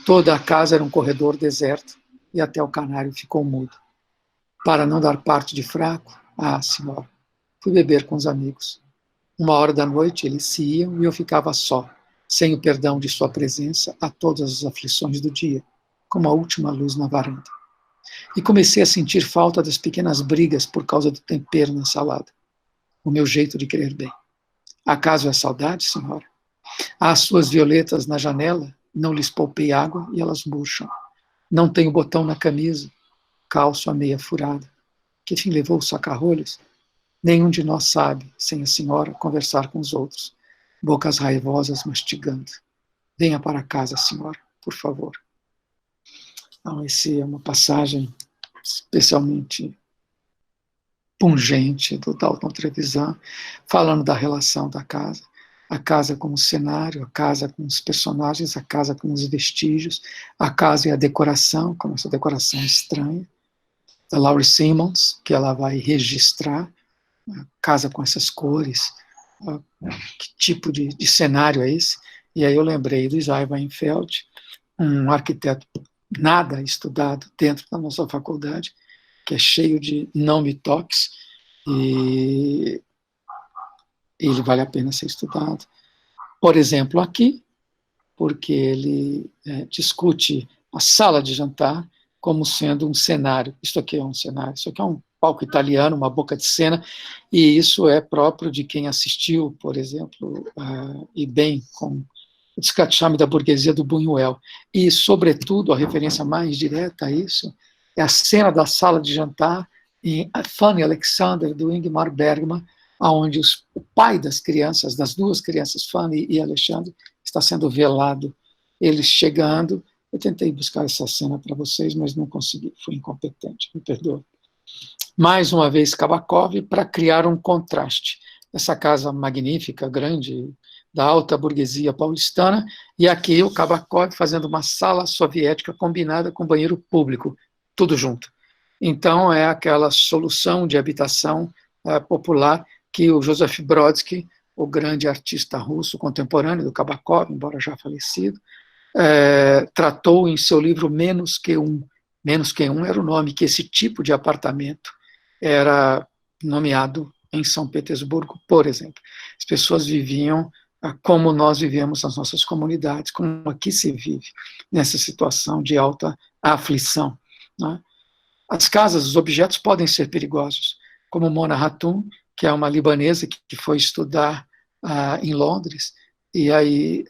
Toda a casa era um corredor deserto e até o canário ficou mudo. Para não dar parte de fraco, senhora, fui beber com os amigos. 1h da noite eles se iam e eu ficava só, sem o perdão de sua presença a todas as aflições do dia, como a última luz na varanda. E comecei a sentir falta das pequenas brigas por causa do tempero na salada. O meu jeito de querer bem. Acaso é saudade, senhora? As suas violetas na janela, não lhes poupei água e elas murcham. Não tenho botão na camisa, calço a meia furada. Que fim levou os saca-rolhos? Nenhum de nós sabe, sem a senhora, conversar com os outros. Bocas raivosas mastigando. Venha para casa, senhora, por favor. Então, essa é uma passagem especialmente pungente do Dalton Trevisan, falando da relação da casa. A casa como cenário, a casa com os personagens, a casa com os vestígios, a casa e a decoração, como essa decoração estranha, da Laurie Simmons, que ela vai registrar, a casa com essas cores, que tipo de cenário é esse? E aí eu lembrei do Isaiah Weinfeld, um arquiteto nada estudado dentro da nossa faculdade, que é cheio de não me toques, e ele vale a pena ser estudado. Por exemplo, aqui, porque ele discute a sala de jantar como sendo um cenário. Isso aqui é um cenário, isso aqui é um palco italiano, uma boca de cena, e isso é próprio de quem assistiu, por exemplo, e bem com o Descachame da Burguesia do Buñuel. E, sobretudo, a referência mais direta a isso é a cena da sala de jantar em Fanny Alexander, do Ingmar Bergman, onde o pai das crianças, das duas crianças, Fanny e Alexandre, está sendo velado. Eles chegando, eu tentei buscar essa cena para vocês, mas não consegui, fui incompetente, me perdoe. Mais uma vez, Kabakov, para criar um contraste. Essa casa magnífica, grande, da alta burguesia paulistana, e aqui o Kabakov fazendo uma sala soviética combinada com banheiro público, tudo junto. Então, é aquela solução de habitação popular que o Joseph Brodsky, o grande artista russo contemporâneo do Kabakov, embora já falecido, tratou em seu livro Menos que Um. Menos que Um era o nome que esse tipo de apartamento era nomeado em São Petersburgo, por exemplo. As pessoas viviam como nós vivemos nas nossas comunidades, como aqui se vive, nessa situação de alta aflição. Né? As casas, os objetos podem ser perigosos, como Mona Hatoum, que é uma libanesa que foi estudar em Londres, e aí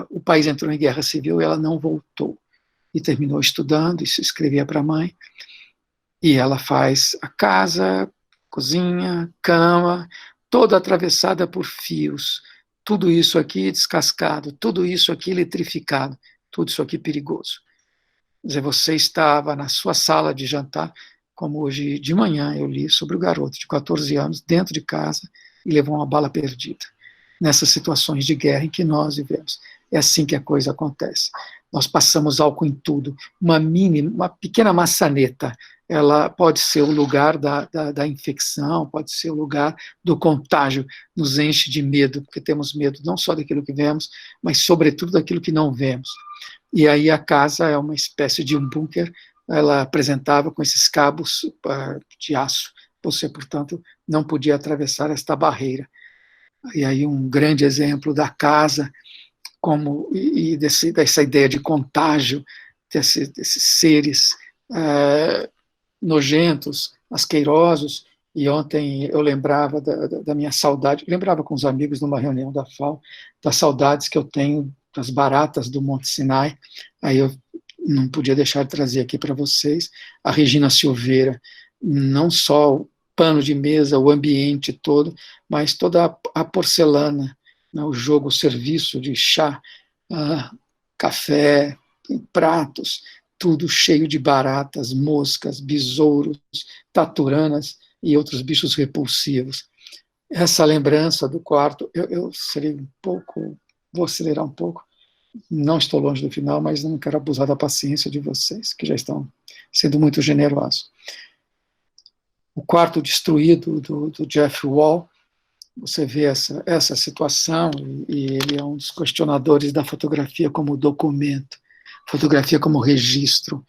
o país entrou em guerra civil e ela não voltou, e terminou estudando, e se escrevia para a mãe, e ela faz a casa, cozinha, cama, toda atravessada por fios, tudo isso aqui descascado, tudo isso aqui eletrificado, tudo isso aqui perigoso. Quer dizer, você estava na sua sala de jantar, como hoje de manhã eu li sobre o garoto de 14 anos, dentro de casa, e levou uma bala perdida. Nessas situações de guerra em que nós vivemos. É assim que a coisa acontece. Nós passamos álcool em tudo. Uma pequena maçaneta, ela pode ser o lugar da infecção, pode ser o lugar do contágio, nos enche de medo, porque temos medo não só daquilo que vemos, mas sobretudo daquilo que não vemos. E aí a casa é uma espécie de um bunker, ela apresentava com esses cabos de aço. Você, portanto, não podia atravessar esta barreira. E aí um grande exemplo da casa, dessa ideia de contágio, desses seres nojentos, asquerosos. E ontem eu lembrava da minha saudade, lembrava com os amigos numa reunião da FAO, das saudades que eu tenho das baratas do Monte Sinai. Aí eu não podia deixar de trazer aqui para vocês a Regina Silveira, não só o pano de mesa, o ambiente todo, mas toda a porcelana, né, o jogo, o serviço de chá, café, pratos, tudo cheio de baratas, moscas, besouros, taturanas e outros bichos repulsivos. Essa lembrança do quarto, eu serei um pouco, vou acelerar um pouco, não estou longe do final, mas não quero abusar da paciência de vocês, que já estão sendo muito generosos. O quarto destruído do Jeff Wall, você vê essa situação, e ele é um dos questionadores da fotografia como documento, fotografia como registro,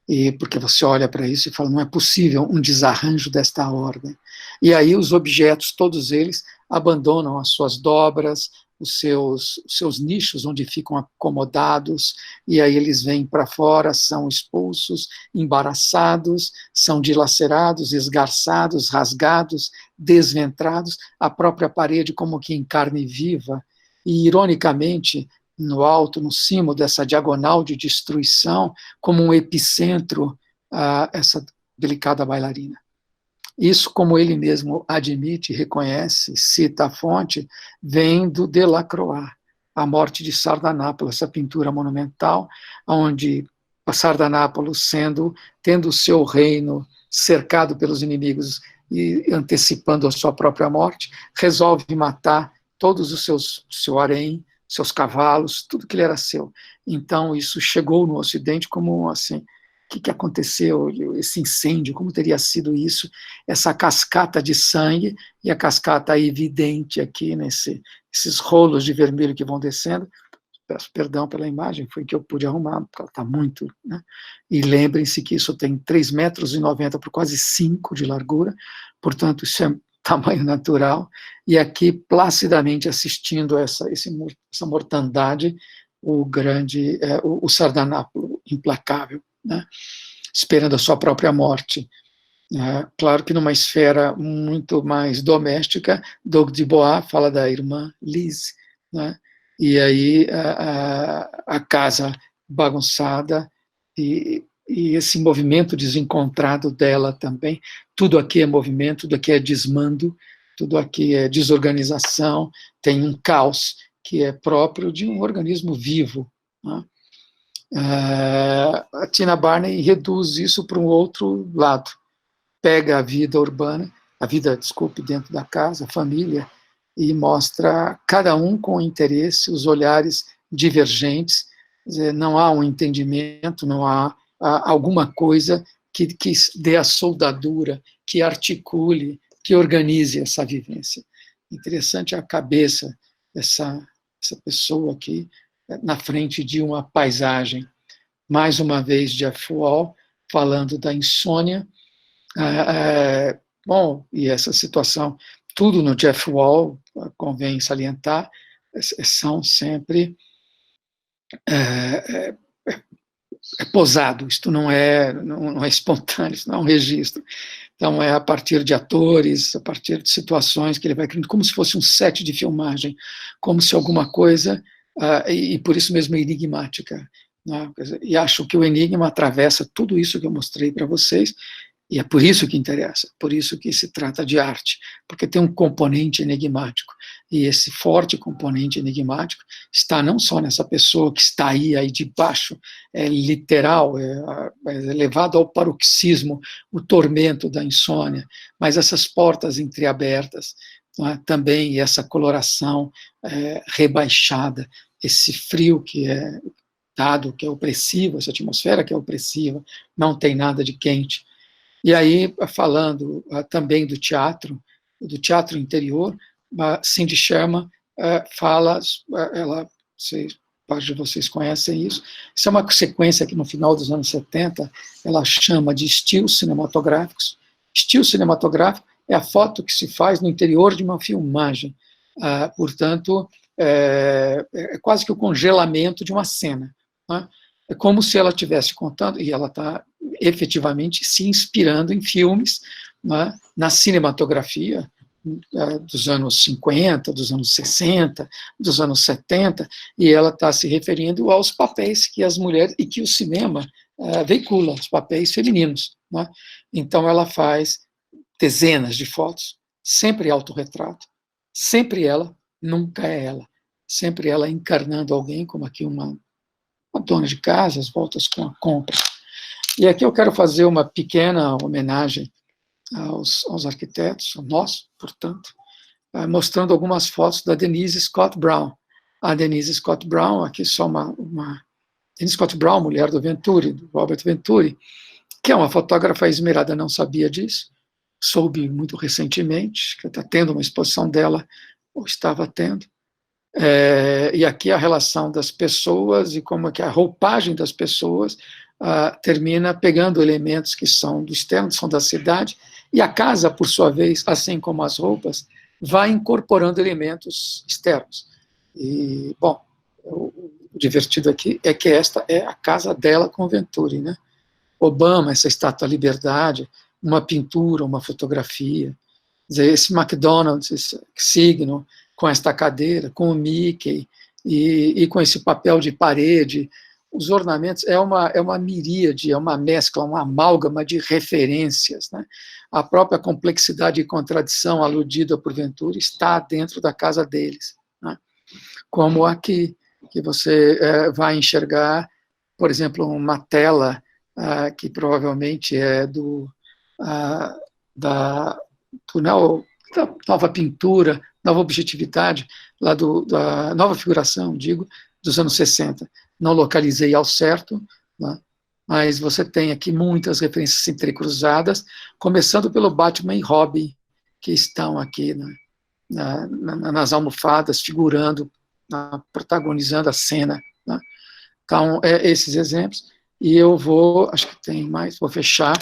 e porque você olha para isso e fala, não é possível um desarranjo desta ordem. E aí os objetos, todos eles, abandonam as suas dobras, os seus nichos onde ficam acomodados, e aí eles vêm para fora, são expulsos, embaraçados, são dilacerados, esgarçados, rasgados, desventrados, a própria parede como que em carne viva, e ironicamente, no alto, no cimo dessa diagonal de destruição, como um epicentro, essa delicada bailarina. Isso, como ele mesmo admite, reconhece, cita a fonte, vem do Delacroix, A Morte de Sardanápalo, essa pintura monumental, onde Sardanápalo, tendo o seu reino cercado pelos inimigos e antecipando a sua própria morte, resolve matar todos os seu harém, seus cavalos, tudo que ele era seu. Então, isso chegou no Ocidente como assim, o que aconteceu, esse incêndio, como teria sido isso, essa cascata de sangue, e a cascata evidente aqui, esses rolos de vermelho que vão descendo. Peço perdão pela imagem, foi que eu pude arrumar, porque ela está muito, né? E lembrem-se que isso tem 3,90 metros por quase 5 de largura, portanto, isso é tamanho natural, e aqui, placidamente assistindo essa mortandade, o Sardanápalo implacável, né, esperando a sua própria morte. Claro que numa esfera muito mais doméstica, Doug Dubois fala da irmã Liz, né, e aí a casa bagunçada e esse movimento desencontrado dela também. Tudo aqui é movimento, tudo aqui é desmando, tudo aqui é desorganização, tem um caos que é próprio de um organismo vivo, né? A Tina Barney reduz isso para um outro lado, pega a vida urbana, dentro da casa, a família, e mostra cada um com interesse, os olhares divergentes, quer dizer, não há um entendimento, não há alguma coisa que dê a soldadura, que articule, que organize essa vivência. Interessante a cabeça dessa pessoa aqui, na frente de uma paisagem. Mais uma vez, Jeff Wall, falando da insônia. Bom, e essa situação tudo no Jeff Wall, convém salientar, são sempre posado, isto não é espontâneo, isso não é um registro. Então, é a partir de atores, a partir de situações que ele vai criando, como se fosse um set de filmagem, como se alguma coisa, e por isso mesmo é enigmática. Né? E acho que o enigma atravessa tudo isso que eu mostrei para vocês, e é por isso que interessa, por isso que se trata de arte, porque tem um componente enigmático, e esse forte componente enigmático está não só nessa pessoa que está aí debaixo, é literal, é levado ao paroxismo, o tormento da insônia, mas essas portas entreabertas, também, e essa coloração rebaixada, esse frio que é dado, que é opressivo, essa atmosfera que é opressiva, não tem nada de quente. E aí, falando também do teatro interior, Cindy Sherman fala, parte de vocês conhecem isso, é uma sequência que no final dos anos 70, ela chama de estilos cinematográficos. Estilo cinematográfico é a foto que se faz no interior de uma filmagem, portanto, é quase que o congelamento de uma cena, né? É como se ela estivesse contando, e ela está efetivamente se inspirando em filmes, né, na cinematografia dos anos 50, dos anos 60, dos anos 70, e ela está se referindo aos papéis que as mulheres, e que o cinema veicula, os papéis femininos. Né? Então ela faz dezenas de fotos, sempre autorretrato, sempre ela, nunca é ela, sempre ela encarnando alguém, como aqui uma dona de casa, as voltas com a compra. E aqui eu quero fazer uma pequena homenagem aos arquitetos, a nós, portanto, mostrando algumas fotos da Denise Scott Brown. A Denise Scott Brown, aqui só Denise Scott Brown, mulher do Venturi, do Robert Venturi, que é uma fotógrafa esmerada, não sabia disso, soube muito recentemente, que está tendo uma exposição dela, ou estava tendo. E aqui a relação das pessoas e como é que a roupagem das pessoas termina pegando elementos que são do externo, são da cidade, e a casa, por sua vez, assim como as roupas, vai incorporando elementos externos. E, bom, o divertido aqui é que esta é a casa dela com Venturi, né? Obama, essa estátua da liberdade, uma pintura, uma fotografia, quer dizer, esse McDonald's, esse signo, com esta cadeira, com o Mickey, e com esse papel de parede, os ornamentos, é uma miríade, é uma mescla, uma amálgama de referências. Né? A própria complexidade e contradição aludida por Venturi está dentro da casa deles. Né? Como aqui, que você vai enxergar, por exemplo, uma tela que provavelmente é da nova pintura, nova objetividade, lá da nova figuração, digo, dos anos 60. Não localizei ao certo, né? Mas você tem aqui muitas referências entrecruzadas, começando pelo Batman e Robin, que estão aqui nas almofadas, figurando, protagonizando a cena. Né? Então, esses exemplos, e eu acho que tem mais, vou fechar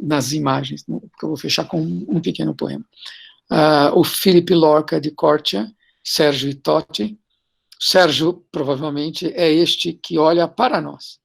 nas imagens, porque eu vou fechar com um pequeno poema. O Philip Lorca de Cortia, Sérgio Itotti. Sérgio, provavelmente, é este que olha para nós,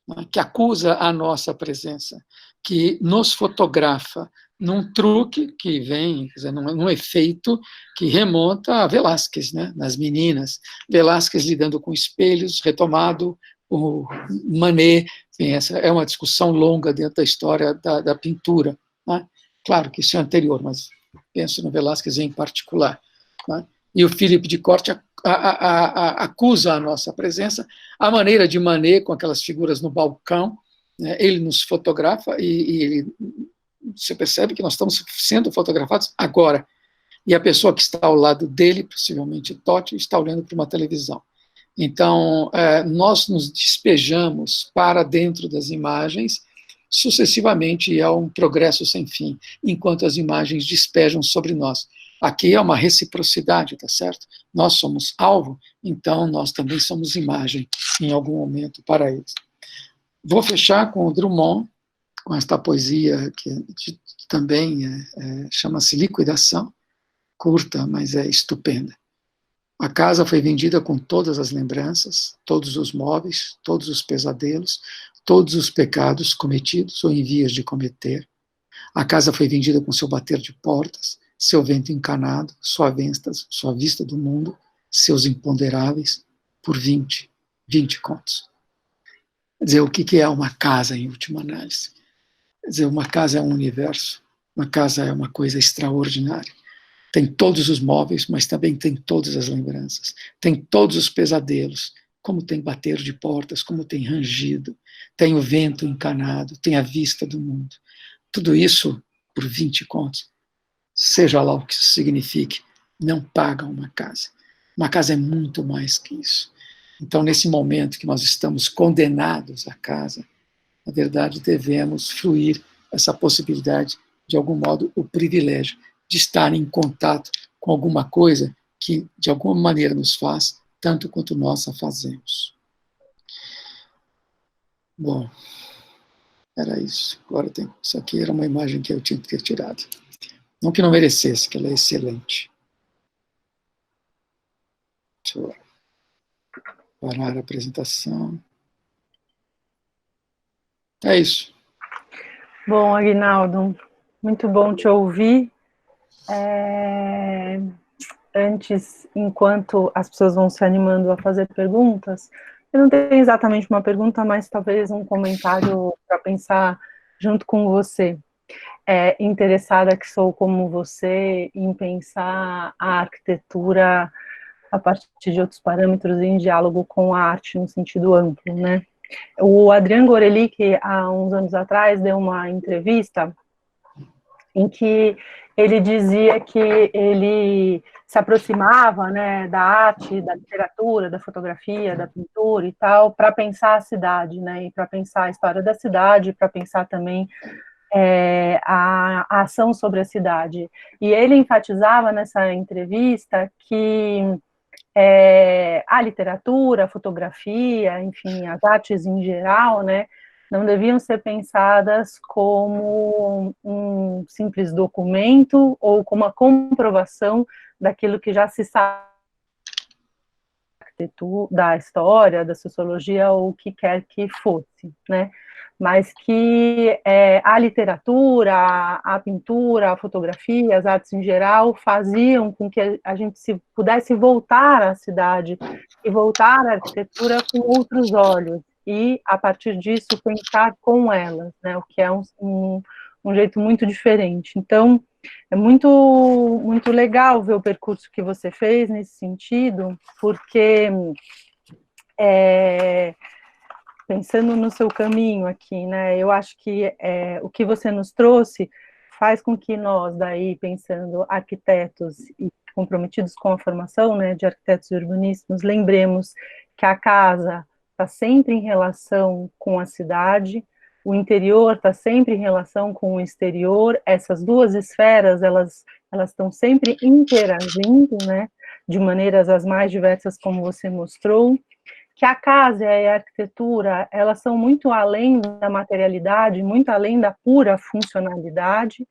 né, que acusa a nossa presença, que nos fotografa num truque que vem, quer dizer, num efeito que remonta a Velázquez, né, nas meninas. Velázquez lidando com espelhos, retomado por Manet. Enfim, essa é uma discussão longa dentro da história da pintura. Né? Claro que isso é anterior, mas penso no Velázquez em particular. Né? E o Philippe de Corte acusa a nossa presença, a maneira de Manet, com aquelas figuras no balcão, né? Ele nos fotografa e você percebe que nós estamos sendo fotografados agora, e a pessoa que está ao lado dele, possivelmente Totti, está olhando para uma televisão. Então, nós nos despejamos para dentro das imagens, sucessivamente, e há um progresso sem fim, enquanto as imagens despejam sobre nós. Aqui é uma reciprocidade, tá certo? Nós somos alvo, então nós também somos imagem, em algum momento, para eles. Vou fechar com o Drummond, com esta poesia que também chama-se Liquidação, curta, mas é estupenda. A casa foi vendida com todas as lembranças, todos os móveis, todos os pesadelos, todos os pecados cometidos ou em vias de cometer. A casa foi vendida com seu bater de portas, seu vento encanado, sua vista do mundo, seus imponderáveis, por 20 contos. Quer dizer, o que é uma casa, em última análise? Quer dizer, uma casa é um universo, uma casa é uma coisa extraordinária. Tem todos os móveis, mas também tem todas as lembranças, tem todos os pesadelos, como tem bater de portas, como tem rangido, tem o vento encanado, tem a vista do mundo. Tudo isso por 20 contos, seja lá o que isso signifique, não paga uma casa. Uma casa é muito mais que isso. Então, nesse momento que nós estamos condenados à casa, na verdade, devemos fruir essa possibilidade, de algum modo, o privilégio de estar em contato com alguma coisa que, de alguma maneira, nos faz, tanto quanto nós a fazemos. Bom, era isso. Agora isso aqui era uma imagem que eu tinha que ter tirado. Não que não merecesse, que ela é excelente. Deixa eu parar a apresentação. É isso. Bom, Aguinaldo, muito bom te ouvir. Antes, enquanto as pessoas vão se animando a fazer perguntas, eu não tenho exatamente uma pergunta, mas talvez um comentário para pensar junto com você. Interessada que sou como você em pensar a arquitetura a partir de outros parâmetros em diálogo com a arte no sentido amplo, né? O Adrian Gorelick, há uns anos atrás, deu uma entrevista em que ele dizia que ele se aproximava, né, da arte, da literatura, da fotografia, da pintura e tal, para pensar a cidade, né, e para pensar a história da cidade, para pensar também a ação sobre a cidade. E ele enfatizava nessa entrevista que a literatura, a fotografia, enfim, as artes em geral, né, não deviam ser pensadas como um simples documento ou como a comprovação daquilo que já se sabe da história, da sociologia ou o que quer que fosse, né? Mas que a literatura, a pintura, a fotografia, as artes em geral faziam com que a gente pudesse voltar à cidade e voltar à arquitetura com outros olhos e, a partir disso, pensar com elas, né? O que é um jeito muito diferente. Então, é muito legal ver o percurso que você fez nesse sentido, porque pensando no seu caminho aqui, né, eu acho que o que você nos trouxe faz com que nós, daí, pensando arquitetos e comprometidos com a formação, né, de arquitetos e urbanistas, lembremos que a casa está sempre em relação com a cidade, o interior está sempre em relação com o exterior, essas duas esferas, elas estão sempre interagindo, né, de maneiras as mais diversas, como você mostrou, que a casa e a arquitetura, elas são muito além da materialidade, muito além da pura funcionalidade,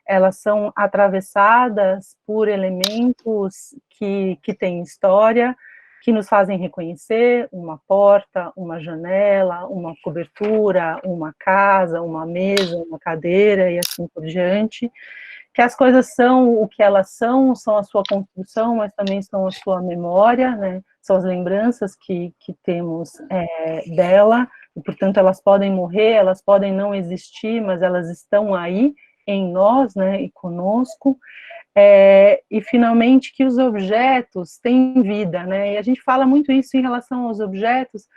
elas são atravessadas por elementos que têm história, que nos fazem reconhecer uma porta, uma janela, uma cobertura, uma casa, uma mesa, uma cadeira e assim por diante, que as coisas são o que elas são a sua construção, mas também são a sua memória, né? São as lembranças que temos dela, e, portanto, elas podem morrer, elas podem não existir, mas elas estão aí em nós, né, e conosco, e, finalmente, que os objetos têm vida, né, e a gente fala muito isso em relação aos objetos,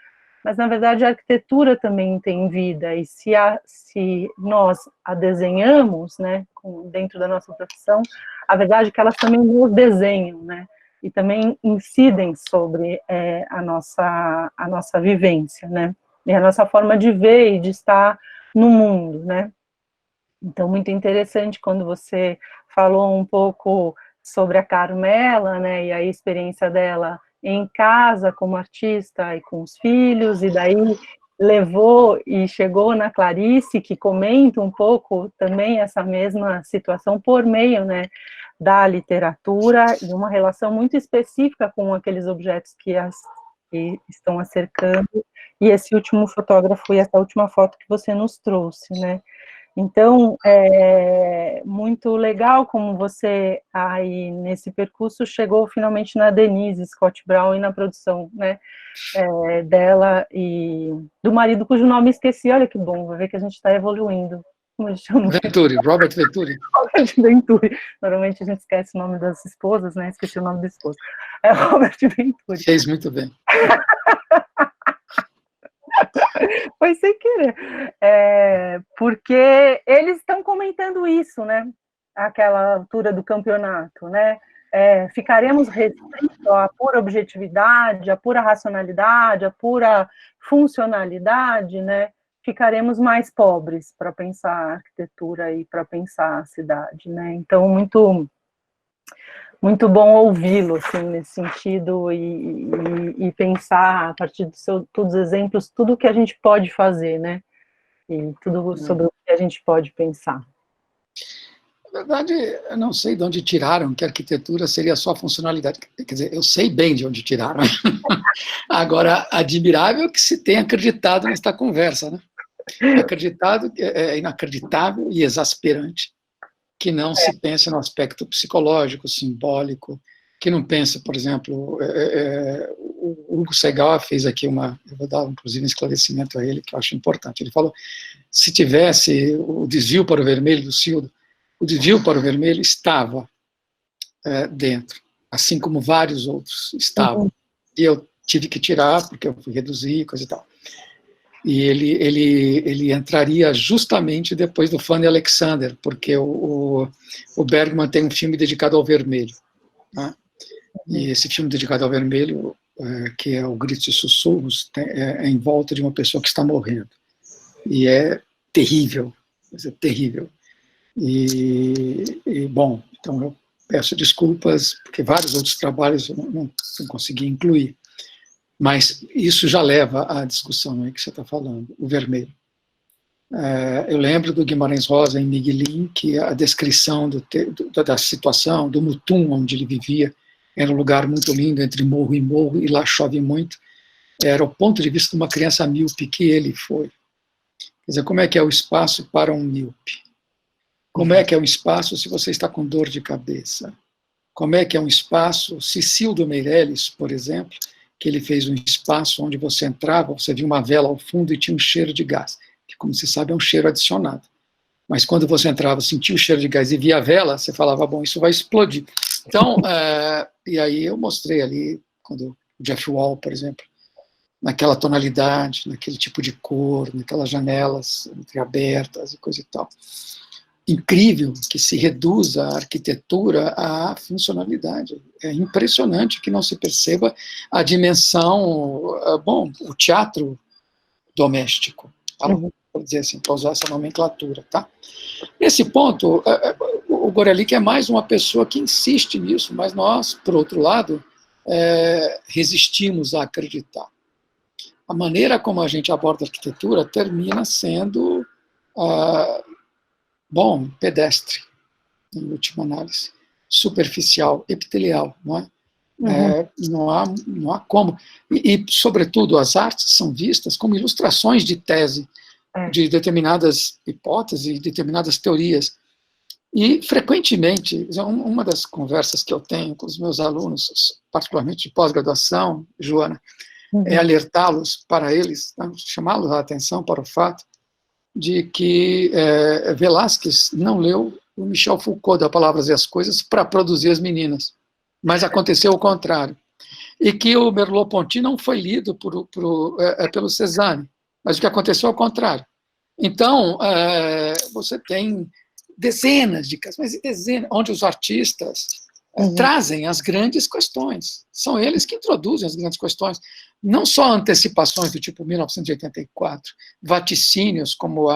mas, na verdade, a arquitetura também tem vida, e se nós a desenhamos, né, dentro da nossa profissão, a verdade é que elas também nos desenham, né, e também incidem sobre a nossa vivência, né, e a nossa forma de ver e de estar no mundo, né. Então, muito interessante quando você falou um pouco sobre a Carmela, né, e a experiência dela em casa como artista e com os filhos, e daí levou e chegou na Clarice, que comenta um pouco também essa mesma situação por meio, né, da literatura e uma relação muito específica com aqueles objetos que estão a cercando, e esse último fotógrafo e essa última foto que você nos trouxe, né. Então, é muito legal como você, aí, nesse percurso, chegou finalmente na Denise Scott Brown e na produção, né, dela e do marido, cujo nome esqueci, olha que bom, vai ver que a gente está evoluindo. Como ele chama? Venturi, Robert Venturi. Robert Venturi. Normalmente a gente esquece o nome das esposas, né, esqueci o nome da esposa. É Robert Venturi. Fez muito bem. Foi sem querer. Porque eles estão comentando isso, né? Aquela altura do campeonato, né? Ficaremos restritos à pura objetividade, à pura racionalidade, à pura funcionalidade, né? Ficaremos mais pobres para pensar a arquitetura e para pensar a cidade, né? Então, muito bom ouvi-lo, assim, nesse sentido, e pensar, a partir de todos os exemplos, tudo o que a gente pode fazer, né? E tudo sobre o que a gente pode pensar. Na verdade, eu não sei de onde tiraram que a arquitetura seria só funcionalidade. Quer dizer, eu sei bem de onde tiraram. Agora, admirável que se tenha acreditado nesta conversa, né? Acreditado, é inacreditável e exasperante que não se pense no aspecto psicológico, simbólico, que não pense, por exemplo, o Hugo Segal fez aqui eu vou dar inclusive um esclarecimento a ele, que eu acho importante. Ele falou, se tivesse o desvio para o vermelho do Cildo, o desvio para o vermelho estava dentro, assim como vários outros estavam. E eu tive que tirar, porque eu fui reduzir, coisa e tal. E ele entraria justamente depois do Fanny Alexander, porque o Bergman tem um filme dedicado ao vermelho, né? E esse filme dedicado ao vermelho, que é o Gritos e Sussurros, é em volta de uma pessoa que está morrendo. E é terrível, é terrível. Bom, então eu peço desculpas, porque vários outros trabalhos eu não consegui incluir. Mas isso já leva à discussão aí que você está falando, o vermelho. Eu lembro do Guimarães Rosa em Miguelin, que a descrição da situação, do Mutum, onde ele vivia, era um lugar muito lindo, entre morro e morro, e lá chove muito. Era o ponto de vista de uma criança míope que ele foi. Quer dizer, como é que é o espaço para um míope? Como é que é um espaço se você está com dor de cabeça? Como é que é um espaço, Cecildo Meirelles, por exemplo, que ele fez um espaço onde você entrava, você via uma vela ao fundo e tinha um cheiro de gás, que, como se sabe, é um cheiro adicionado. Mas quando você entrava, sentia o cheiro de gás e via a vela, você falava, bom, isso vai explodir. Então, e aí eu mostrei ali, quando o Jeff Wall, por exemplo, naquela tonalidade, naquele tipo de cor, naquelas janelas entreabertas e coisa e tal. Incrível que se reduza a arquitetura à funcionalidade. É impressionante que não se perceba a dimensão, bom, o teatro doméstico, para dizer assim, para usar essa nomenclatura, tá? Nesse ponto, o Gorelick é mais uma pessoa que insiste nisso, mas nós, por outro lado, resistimos a acreditar. A maneira como a gente aborda a arquitetura termina sendo bom, pedestre, em última análise, superficial, epitelial, não é? Não há como. Sobretudo, as artes são vistas como ilustrações de tese, de determinadas hipóteses, determinadas teorias. E, frequentemente, uma das conversas que eu tenho com os meus alunos, particularmente de pós-graduação, Joana, é alertá-los para eles, chamá-los a atenção para o fato de que Velázquez não leu o Michel Foucault da Palavras e as Coisas para produzir As Meninas, mas aconteceu o contrário. E que o Merleau-Ponty não foi lido pelo Cézanne, mas o que aconteceu é o contrário. Então, você tem dezenas de casos, mas dezenas, onde os artistas trazem as grandes questões. São eles que introduzem as grandes questões. Não só antecipações do tipo 1984, vaticínios como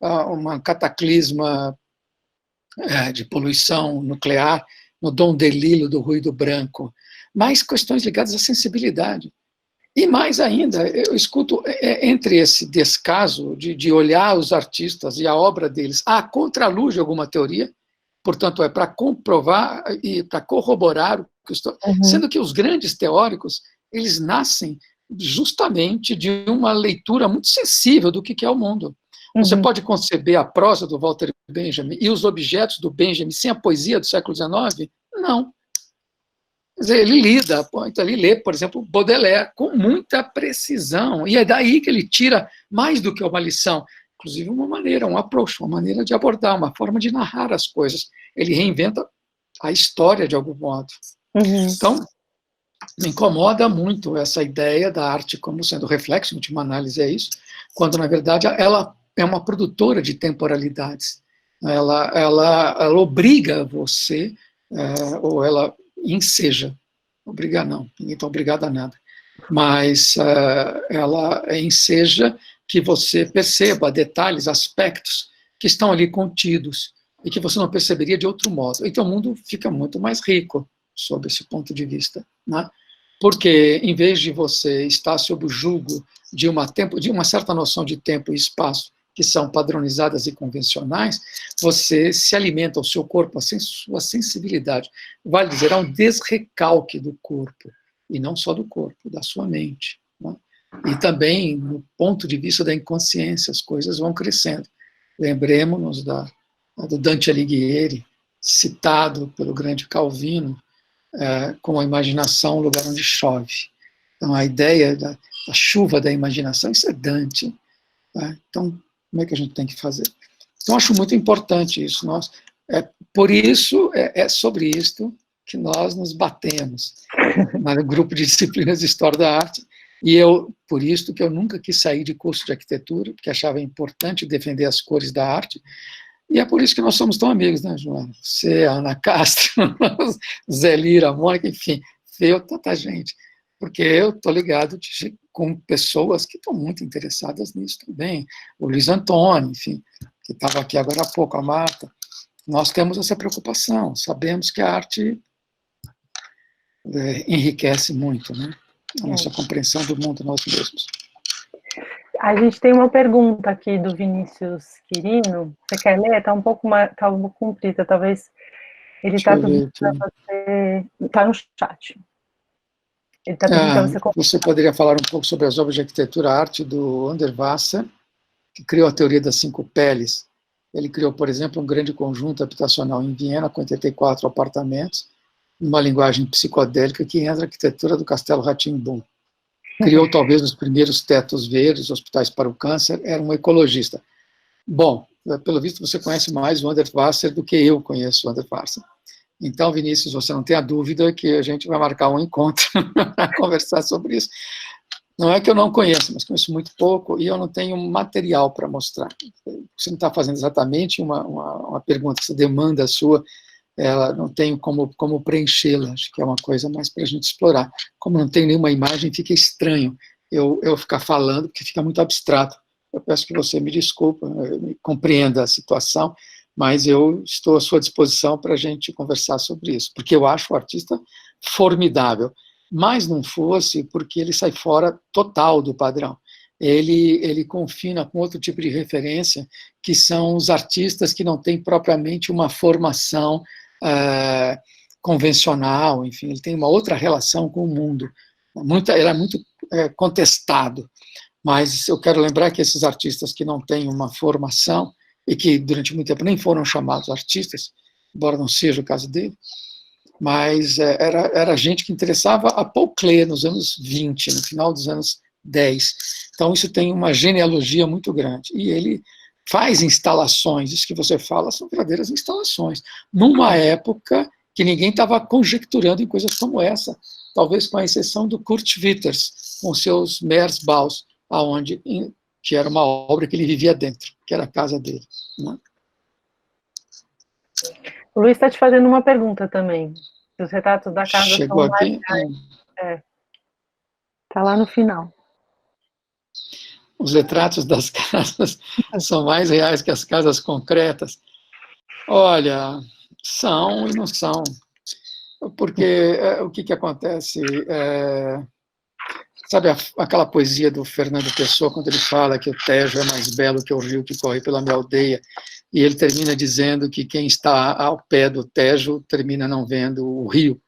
uma cataclisma de poluição nuclear, no Dom DeLillo do ruído branco, mas questões ligadas à sensibilidade. E mais ainda, eu escuto entre esse descaso de olhar os artistas e a obra deles à contraluz de alguma teoria, portanto, é para comprovar e para corroborar o que estou... Sendo que os grandes teóricos, eles nascem justamente de uma leitura muito sensível do que é o mundo. Você pode conceber a prosa do Walter Benjamin e os objetos do Benjamin sem a poesia do século XIX? Não. Quer dizer, ele lida, então ele lê, por exemplo, Baudelaire com muita precisão, e é daí que ele tira mais do que uma lição, inclusive uma maneira, um approach, uma maneira de abordar, uma forma de narrar as coisas. Ele reinventa a história de algum modo. Então, me incomoda muito essa ideia da arte como sendo reflexo, em última análise é isso, quando, na verdade, ela é uma produtora de temporalidades. Ela obriga você, ou ela enseja, obrigar não, ninguém está obrigado a nada, mas ela enseja que você perceba detalhes, aspectos que estão ali contidos e que você não perceberia de outro modo. Então o mundo fica muito mais rico sob esse ponto de vista, né? Porque em vez de você estar sob o jugo de uma certa noção de tempo e espaço que são padronizadas e convencionais, você se alimenta, o seu corpo, a sua sensibilidade. Vale dizer, há um desrecalque do corpo, e não só do corpo, da sua mente, né? E também, no ponto de vista da inconsciência, as coisas vão crescendo. Lembremos-nos do Dante Alighieri, citado pelo grande Calvino, com a imaginação, o lugar onde chove. Então, a ideia da chuva da imaginação, isso é Dante. Tá? Então, como é que a gente tem que fazer? Então, acho muito importante isso. Por isso, é sobre isto que nós nos batemos no grupo de disciplinas de História da Arte, e por isso que eu nunca quis sair de curso de arquitetura, porque achava importante defender as cores da arte, e é por isso que nós somos tão amigos, né, Joana? Você, a Ana Castro, Zé Lira, a Mônica, enfim, tanta gente, porque eu estou ligado com pessoas que estão muito interessadas nisso também, o Luiz Antônio, enfim, que estava aqui agora há pouco, a Marta. Nós temos essa preocupação, sabemos que a arte enriquece muito, né, a nossa compreensão do mundo nós mesmos. A gente tem uma pergunta aqui do Vinícius Quirino. Você quer ler? Está um pouco comprida, talvez ele está pedindo para você. Está no chat. Ele está pedindo para você. Você poderia falar um pouco sobre as obras de arquitetura arte do Underwasser, que criou a teoria das 5 peles. Ele criou, por exemplo, um grande conjunto habitacional em Viena, com 84 apartamentos, numa linguagem psicodélica que entra a arquitetura do Castelo Rá-Tim-Bum. Criou talvez os primeiros tetos verdes, hospitais para o câncer, era um ecologista. Bom, pelo visto você conhece mais o Underwasser do que eu conheço o Underwasser. Então, Vinícius, você não tem a dúvida que a gente vai marcar um encontro para conversar sobre isso. Não é que eu não conheço, mas conheço muito pouco e eu não tenho material para mostrar. Você não está fazendo exatamente uma pergunta, essa demanda sua, ela não tenho como preenchê-la, acho que é uma coisa mais para a gente explorar. Como não tem nenhuma imagem, fica estranho eu ficar falando, porque fica muito abstrato. Eu peço que você me desculpe, me compreenda a situação, mas eu estou à sua disposição para a gente conversar sobre isso, porque eu acho o artista formidável, mas não fosse porque ele sai fora total do padrão. Ele confina com outro tipo de referência, que são os artistas que não têm propriamente uma formação convencional, enfim, ele tem uma outra relação com o mundo. Ele é muito contestado, mas eu quero lembrar que esses artistas que não têm uma formação, e que durante muito tempo nem foram chamados artistas, embora não seja o caso dele, mas era gente que interessava a Paul Klee nos anos 20, no final dos anos 10. Então isso tem uma genealogia muito grande. E ele faz instalações, isso que você fala são verdadeiras instalações, numa época que ninguém estava conjecturando em coisas como essa, talvez com a exceção do Kurt Witters, com seus Meersbaus, que era uma obra que ele vivia dentro, que era a casa dele, né? O Luiz está te fazendo uma pergunta também. Os retratos da casa Chegou são aqui? Está lá no final. Os retratos das casas são mais reais que as casas concretas. Olha, são e não são. Porque o que acontece? Sabe aquela poesia do Fernando Pessoa, quando ele fala que o Tejo é mais belo que o rio que corre pela minha aldeia, e ele termina dizendo que quem está ao pé do Tejo termina não vendo o rio,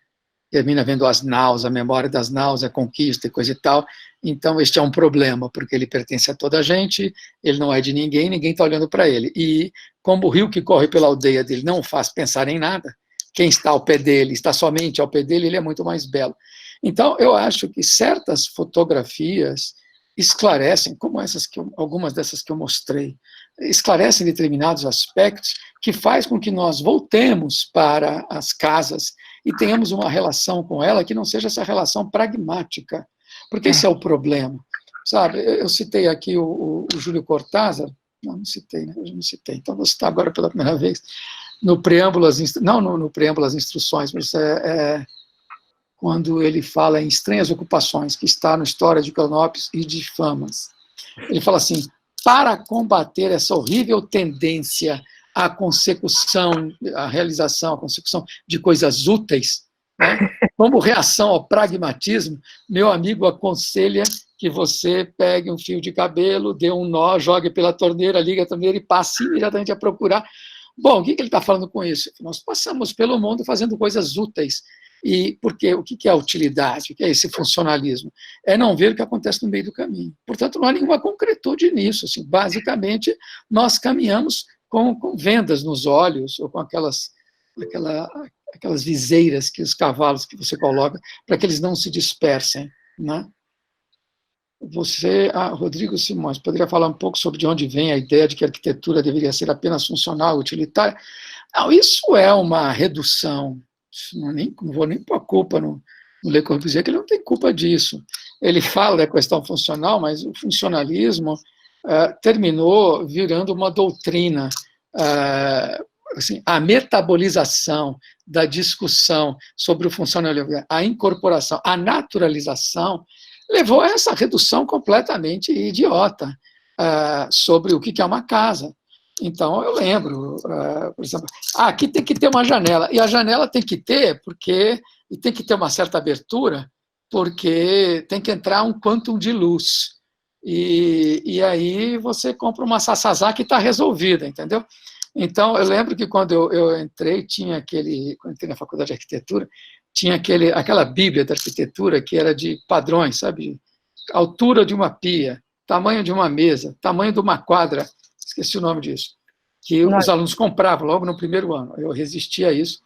termina vendo as naus, a memória das naus, a conquista e coisa e tal. Então, este é um problema, porque ele pertence a toda a gente, ele não é de ninguém, ninguém está olhando para ele. E como o rio que corre pela aldeia dele não faz pensar em nada, quem está ao pé dele, está somente ao pé dele, ele é muito mais belo. Então, eu acho que certas fotografias esclarecem, como algumas dessas que eu mostrei, esclarecem determinados aspectos que faz com que nós voltemos para as casas e tenhamos uma relação com ela que não seja essa relação pragmática, porque esse é o problema, sabe? Eu citei aqui o Júlio Cortázar, não citei, né? Eu não citei, então vou citar agora pela primeira vez, no preâmbulo, no preâmbulo às instruções, mas quando ele fala em estranhas ocupações, que está no História de Cronópolis e de Famas. Ele fala assim, para combater essa horrível tendência à consecução, à realização, à consecução de coisas úteis, né, como reação ao pragmatismo, meu amigo aconselha que você pegue um fio de cabelo, dê um nó, jogue pela torneira, ligue a torneira e passe imediatamente a procurar. Bom, o que ele está falando com isso? Nós passamos pelo mundo fazendo coisas úteis. E porque o que é a utilidade? O que é esse funcionalismo? É não ver o que acontece no meio do caminho. Portanto, não há nenhuma concretude nisso. Assim, basicamente, nós caminhamos com vendas nos olhos, ou com aquelas viseiras que os cavalos que você coloca, para que eles não se dispersem, né? Rodrigo Simões, poderia falar um pouco sobre de onde vem a ideia de que a arquitetura deveria ser apenas funcional, utilitária? Não, isso é uma redução. Não vou nem pôr a culpa no Le Corbusier, que ele não tem culpa disso. Ele fala da questão funcional, mas o funcionalismo terminou virando uma doutrina. Assim, a metabolização da discussão sobre o funcionalismo, a incorporação, a naturalização, levou a essa redução completamente idiota sobre o que é uma casa. Então, eu lembro, por exemplo, aqui tem que ter uma janela, e a janela tem que ter, e tem que ter uma certa abertura, porque tem que entrar um quantum de luz. E aí você compra uma Sasazaki e está resolvida, entendeu? Então, eu lembro que quando eu entrei, quando entrei na faculdade de arquitetura, tinha aquela bíblia da arquitetura que era de padrões, sabe? Altura de uma pia, tamanho de uma mesa, tamanho de uma quadra, esqueci o nome disso, que os alunos compravam logo no primeiro ano. Eu resistia a isso,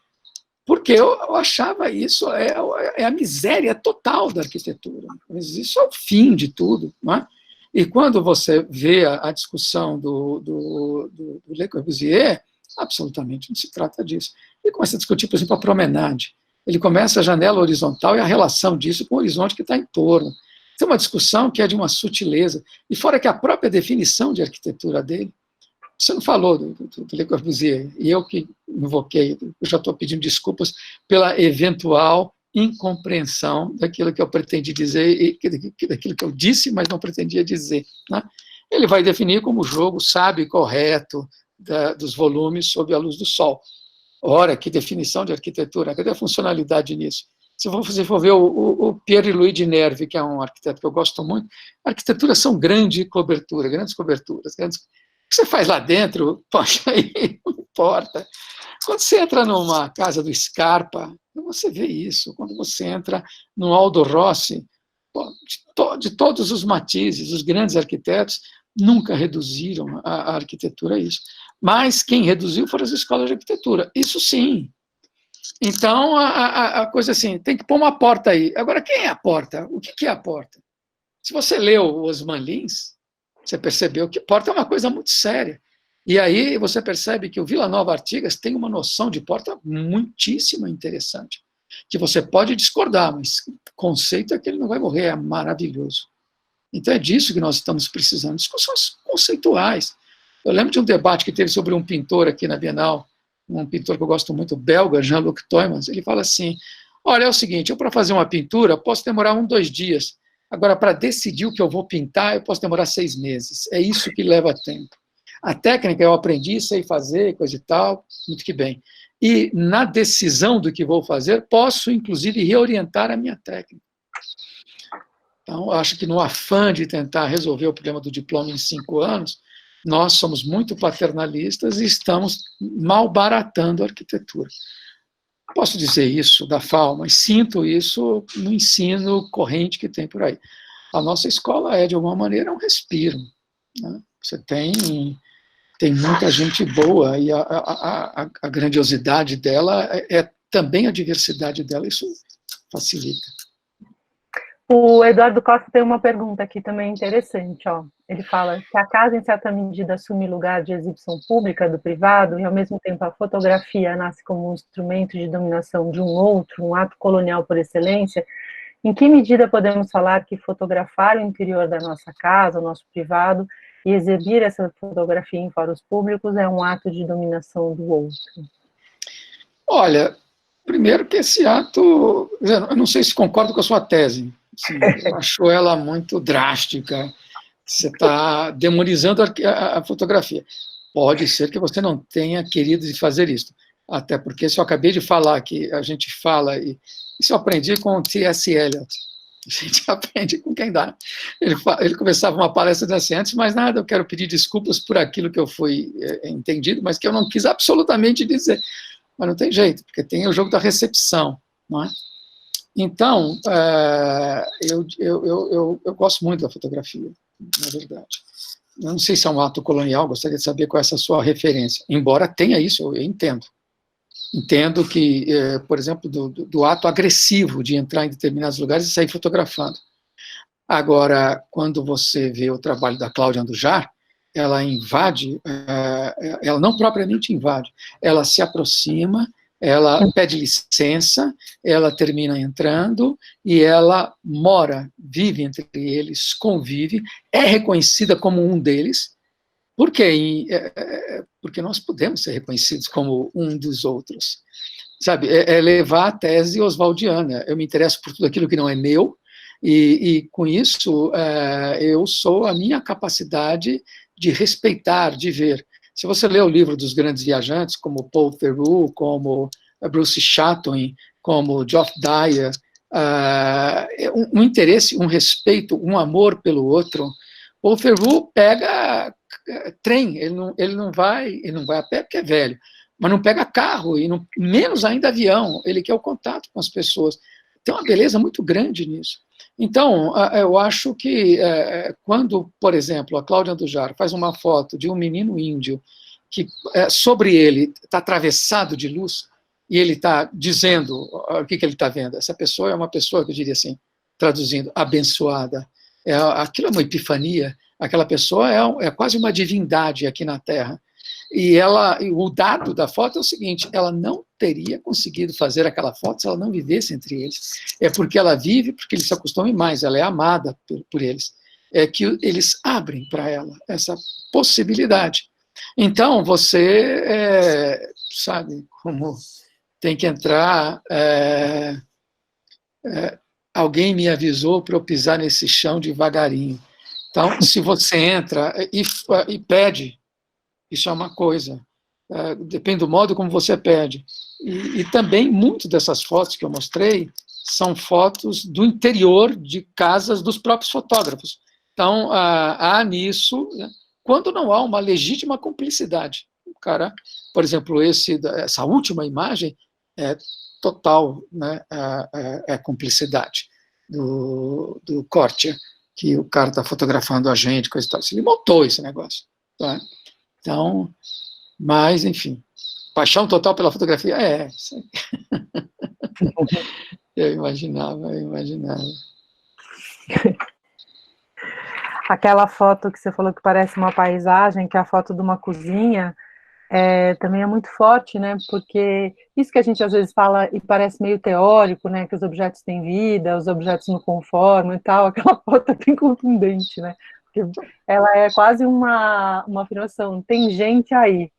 porque eu achava isso é a miséria total da arquitetura. Mas isso é o fim de tudo, não é? E quando você vê a discussão do Le Corbusier, absolutamente não se trata disso. Ele começa a discutir, por exemplo, a promenade. Ele começa a janela horizontal e a relação disso com o horizonte que está em torno. Tem uma discussão que é de uma sutileza, e fora que a própria definição de arquitetura dele, você não falou do Le Corbusier, e eu que invoquei, eu já estou pedindo desculpas pela eventual incompreensão daquilo que eu pretendi dizer, e daquilo que eu disse, mas não pretendia dizer, né? Ele vai definir como o jogo sábio e correto dos volumes sob a luz do sol. Ora, que definição de arquitetura, cadê a funcionalidade nisso? Se você for ver o Pierre-Louis de Nervi, que é um arquiteto que eu gosto muito, arquiteturas são grandes coberturas. O que você faz lá dentro, poxa, aí não importa. Quando você entra numa casa do Scarpa, você vê isso. Quando você entra no Aldo Rossi, de todos os matizes, os grandes arquitetos nunca reduziram a arquitetura a isso. Mas quem reduziu foram as escolas de arquitetura. Isso sim. Então, a coisa assim, tem que pôr uma porta aí. Agora, quem é a porta? O que é a porta? Se você leu o Osman Lins, você percebeu que porta é uma coisa muito séria. E aí você percebe que o Vila Nova Artigas tem uma noção de porta muitíssimo interessante, que você pode discordar, mas o conceito é que ele não vai morrer, é maravilhoso. Então é disso que nós estamos precisando, discussões conceituais. Eu lembro de um debate que teve sobre um pintor aqui na Bienal, um pintor que eu gosto muito, belga, Jean-Luc Toymans. Ele fala assim, olha, é o seguinte, eu para fazer uma pintura posso demorar 2 dias, agora para decidir o que eu vou pintar eu posso demorar 6 meses, é isso que leva tempo. A técnica eu aprendi, sei fazer, coisa e tal, muito que bem. E na decisão do que vou fazer, posso inclusive reorientar a minha técnica. Então, acho que no afã de tentar resolver o problema do diploma em 5 anos, nós somos muito paternalistas e estamos malbaratando a arquitetura. Posso dizer isso da FAO, mas sinto isso no ensino corrente que tem por aí. A nossa escola é, de alguma maneira, um respiro. Né? Você tem muita gente boa e a grandiosidade dela é também a diversidade dela, isso facilita. O Eduardo Costa tem uma pergunta aqui também interessante, ó. Ele fala que a casa, em certa medida, assume lugar de exibição pública do privado e, ao mesmo tempo, a fotografia nasce como um instrumento de dominação de um outro, um ato colonial por excelência. Em que medida podemos falar que fotografar o interior da nossa casa, o nosso privado, e exibir essa fotografia em fóruns públicos é um ato de dominação do outro? Olha, primeiro que esse ato, eu não sei se concordo com a sua tese, assim, eu acho ela muito drástica, você está demonizando a fotografia. Pode ser que você não tenha querido fazer isso, até porque se eu acabei de falar que a gente fala, e isso eu aprendi com o T.S. Eliot, a gente aprende com quem dá. Ele começava uma palestra dizendo assim, antes de mais nada, eu quero pedir desculpas por aquilo que eu fui entendido, mas que eu não quis absolutamente dizer. Mas não tem jeito, porque tem o jogo da recepção, não é? Então, eu gosto muito da fotografia, na verdade. Eu não sei se é um ato colonial, gostaria de saber qual é essa sua referência. Embora tenha isso, eu entendo. Entendo que, por exemplo, do ato agressivo de entrar em determinados lugares e sair fotografando. Agora, quando você vê o trabalho da Cláudia Andujar, ela invade, ela não propriamente invade, ela se aproxima, ela pede licença, ela termina entrando e ela mora, vive entre eles, convive, é reconhecida como um deles. Por quê? Porque nós podemos ser reconhecidos como um dos outros. Sabe, é levar a tese oswaldiana. Eu me interesso por tudo aquilo que não é meu, e com isso eu sou a minha capacidade de respeitar, de ver. Se você lê o livro dos grandes viajantes, como Paul Theroux, como Bruce Chatwin, como Geoff Dyer, um interesse, um respeito, um amor pelo outro. Paul Theroux pega trem, ele não vai a pé porque é velho, mas não pega carro, e menos ainda avião, ele quer o contato com as pessoas. Tem uma beleza muito grande nisso. Então, eu acho que quando, por exemplo, a Cláudia Andujar faz uma foto de um menino índio que sobre ele está atravessado de luz, e ele está dizendo o que ele está vendo. Essa pessoa é uma pessoa, que eu diria assim, traduzindo, abençoada. Aquilo é uma epifania, aquela pessoa é quase uma divindade aqui na Terra. E o dado da foto é o seguinte, ela não teria conseguido fazer aquela foto se ela não vivesse entre eles. É porque ela vive, porque eles se acostumam mais, ela é amada por eles. É que eles abrem para ela essa possibilidade. Então, você sabe como tem que entrar... alguém me avisou para eu pisar nesse chão devagarinho. Então, se você entra e pede, isso é uma coisa. Depende do modo como você pede. E também, muitas dessas fotos que eu mostrei são fotos do interior de casas dos próprios fotógrafos. Então, há nisso, né, quando não há uma legítima cumplicidade. O cara, por exemplo, essa última imagem é total, né, cumplicidade do Cortia, que o cara está fotografando a gente, coisa e tal. Ele montou esse negócio. Tá? Então, mas, enfim, paixão total pela fotografia, eu imaginava. Aquela foto que você falou que parece uma paisagem, que é a foto de uma cozinha, também é muito forte, né? Porque isso que a gente às vezes fala e parece meio teórico, né? Que os objetos têm vida, os objetos não conformam e tal, aquela foto é bem contundente, né? Porque ela é quase uma afirmação, tem gente aí,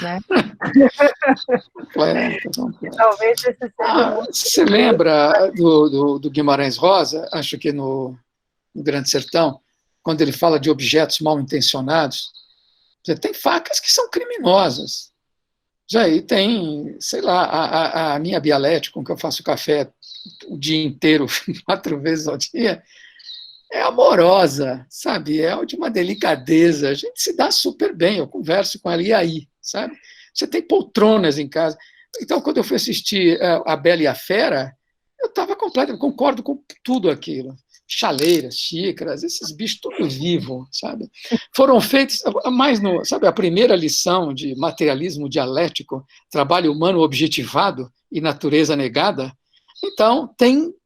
né? Talvez esse seja você lembra do Guimarães Rosa, acho que no Grande Sertão, quando ele fala de objetos mal intencionados? Tem facas que são criminosas. Já aí tem, sei lá, a minha Bialete, com que eu faço café o dia inteiro, 4 vezes ao dia, é amorosa, sabe? É de uma delicadeza. A gente se dá super bem. Eu converso com ela, e aí, sabe? Você tem poltronas em casa. Então, quando eu fui assistir A Bela e a Fera, eu estava completamente, concordo com tudo aquilo. Chaleiras, xícaras, esses bichos tudo vivo, sabe? Foram feitos mais no, sabe, a primeira lição de materialismo dialético, trabalho humano objetivado e natureza negada. Então,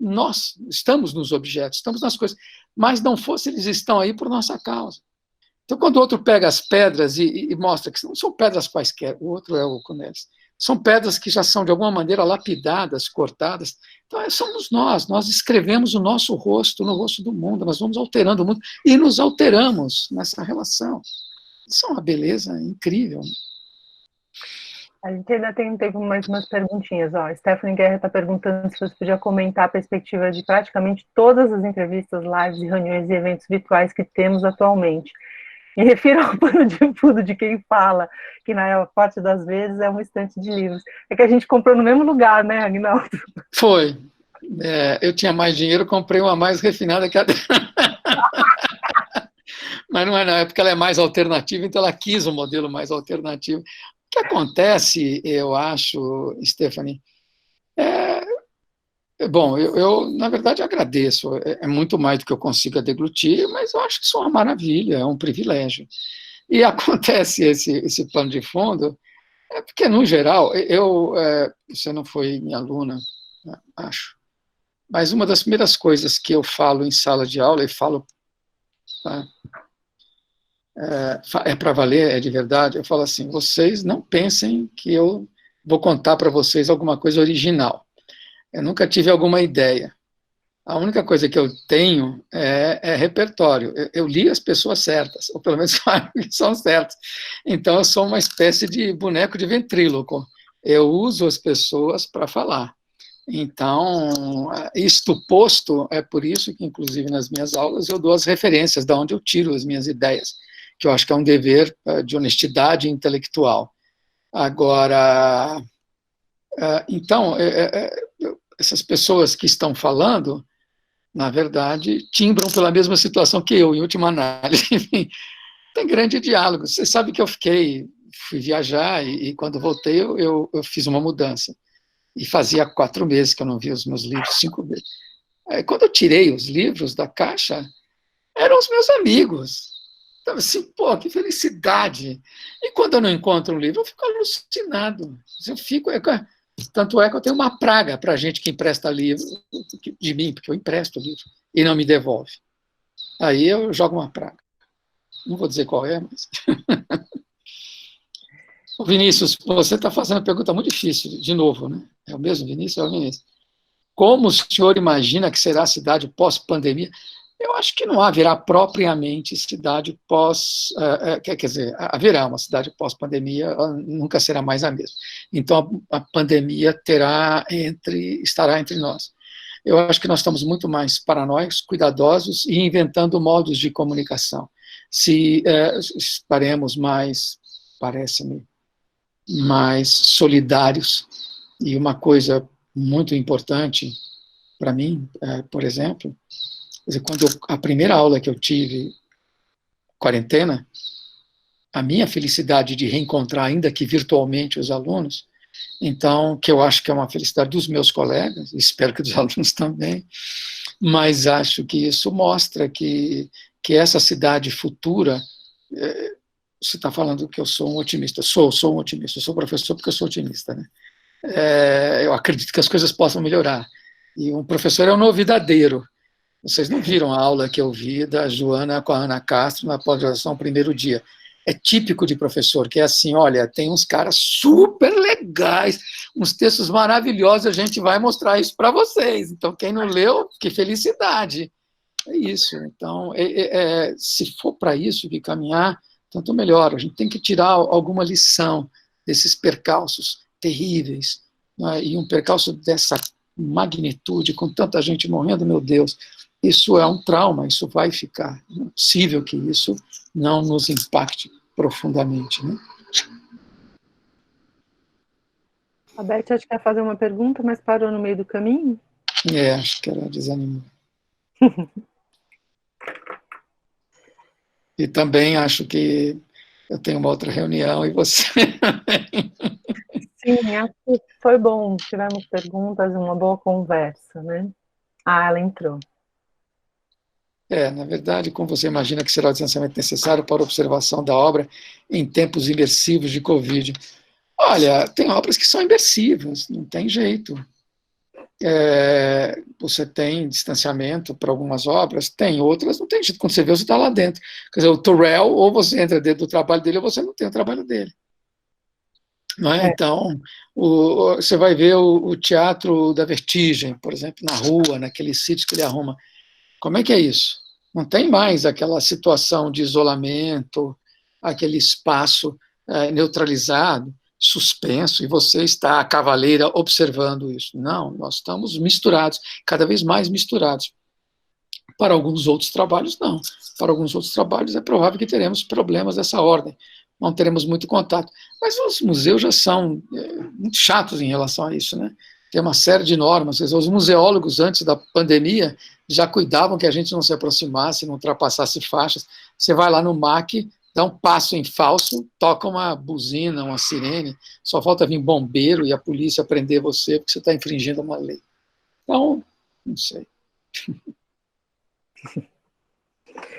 nós estamos nos objetos, estamos nas coisas, mas não fosse, eles estão aí por nossa causa. Então, quando o outro pega as pedras e mostra que não são pedras quaisquer, o outro é o Cornelius, são pedras que já são, de alguma maneira, lapidadas, cortadas. Então, somos nós escrevemos o nosso rosto no rosto do mundo, nós vamos alterando o mundo e nos alteramos nessa relação. Isso é uma beleza incrível. A gente ainda tem tempo mais umas perguntinhas. Ó, Stephanie Guerra está perguntando se você podia comentar a perspectiva de praticamente todas as entrevistas, lives, reuniões e eventos virtuais que temos atualmente. Me refiro ao pano de fundo de quem fala, que na maior parte das vezes é uma estante de livros. É que a gente comprou no mesmo lugar, né, Aguinaldo? Foi. Eu tinha mais dinheiro, comprei uma mais refinada que a dela. Mas não é, na época ela é mais alternativa, então ela quis um modelo mais alternativo. O que acontece, eu acho, Stephanie, bom, eu, na verdade, agradeço. É muito mais do que eu consiga deglutir, mas eu acho que isso é uma maravilha, é um privilégio. E acontece esse pano de fundo, porque, no geral, você não foi minha aluna, acho, mas uma das primeiras coisas que eu falo em sala de aula, e falo, tá, para valer, é de verdade, eu falo assim, vocês não pensem que eu vou contar para vocês alguma coisa original. Eu nunca tive alguma ideia. A única coisa que eu tenho é repertório. Eu li as pessoas certas, ou pelo menos que são certas. Então, eu sou uma espécie de boneco de ventríloco. Eu uso as pessoas para falar. Então, isto posto, é por isso que, inclusive, nas minhas aulas, eu dou as referências de onde eu tiro as minhas ideias, que eu acho que é um dever de honestidade intelectual. Agora, então, essas pessoas que estão falando, na verdade, timbram pela mesma situação que eu, em última análise. Enfim, tem grande diálogo. Você sabe que eu fui viajar e quando voltei eu fiz uma mudança. E fazia 4 meses que eu não via os meus livros, 5 meses. Aí, quando eu tirei os livros da caixa, eram os meus amigos. Então, assim, pô, que felicidade. E quando eu não encontro um livro, eu fico alucinado. Eu fico... Tanto é que eu tenho uma praga para gente que empresta livro de mim, porque eu empresto livro e não me devolve. Aí eu jogo uma praga. Não vou dizer qual é, mas... Vinícius, você está fazendo uma pergunta muito difícil, de novo, né? É o mesmo Vinícius? É o Vinícius. Como o senhor imagina que será a cidade pós-pandemia? Eu acho que não haverá propriamente cidade pós... quer dizer, haverá uma cidade pós-pandemia, nunca será mais a mesma. Então, a pandemia estará entre nós. Eu acho que nós estamos muito mais paranoicos, cuidadosos e inventando modos de comunicação. Se estaremos mais, parece-me, mais solidários, e uma coisa muito importante para mim, por exemplo, quando a primeira aula que eu tive, quarentena, a minha felicidade de reencontrar, ainda que virtualmente, os alunos, então, que eu acho que é uma felicidade dos meus colegas, espero que dos alunos também, mas acho que isso mostra que essa cidade futura, você está falando que eu sou um otimista, sou um otimista, eu sou professor porque eu sou otimista, né? Eu acredito que as coisas possam melhorar, e um professor é um novidadeiro. Vocês não viram a aula que eu vi da Joana com a Ana Castro na pós-graduação, primeiro dia. É típico de professor, que é assim, olha, tem uns caras super legais, uns textos maravilhosos, a gente vai mostrar isso para vocês. Então, quem não leu, que felicidade. É isso. Então, se for para isso que caminhar, tanto melhor. A gente tem que tirar alguma lição desses percalços terríveis, né? E um percalço dessa magnitude, com tanta gente morrendo, meu Deus, isso é um trauma, isso vai ficar. Não é possível que isso não nos impacte profundamente, né? A Beth acho que quer fazer uma pergunta, mas parou no meio do caminho. Acho que ela desanimou. E também acho que eu tenho uma outra reunião e você. Sim, acho que foi bom. Tivemos perguntas, uma boa conversa, né? Ah, ela entrou. Na verdade, como você imagina que será o distanciamento necessário para a observação da obra em tempos imersivos de Covid? Olha, tem obras que são imersivas, não tem jeito. Você tem distanciamento para algumas obras, tem outras, não tem jeito. Quando você vê, você está lá dentro. Quer dizer, o Turrell, ou você entra dentro do trabalho dele, ou você não tem o trabalho dele. Não é? Então, você vai ver o Teatro da Vertigem, por exemplo, na rua, naquele sítio que ele arruma. Como é que é isso? Não tem mais aquela situação de isolamento, aquele espaço neutralizado, suspenso, e você está a cavaleira observando isso. Não, nós estamos misturados, cada vez mais misturados. Para alguns outros trabalhos, não. Para alguns outros trabalhos é provável que teremos problemas dessa ordem. Não teremos muito contato. Mas os museus já são muito chatos em relação a isso, né? Tem uma série de normas. Os museólogos, antes da pandemia, já cuidavam que a gente não se aproximasse, não ultrapassasse faixas. Você vai lá no MAC, dá um passo em falso, toca uma buzina, uma sirene, só falta vir bombeiro e a polícia prender você porque você está infringindo uma lei. Então, não sei.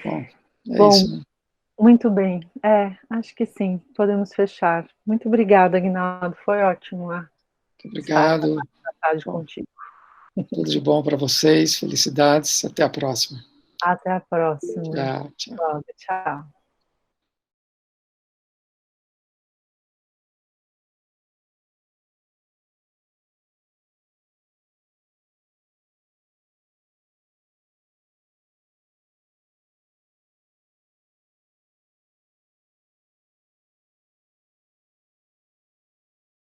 Bom, Bom, isso, né? muito bem. Acho que sim, podemos fechar. Muito obrigada, Aguinaldo. Foi ótimo estar Obrigado. essa tarde Bom, contigo. tudo de bom para vocês, felicidades, até a próxima. Até a próxima. Tchau, tchau. Tchau.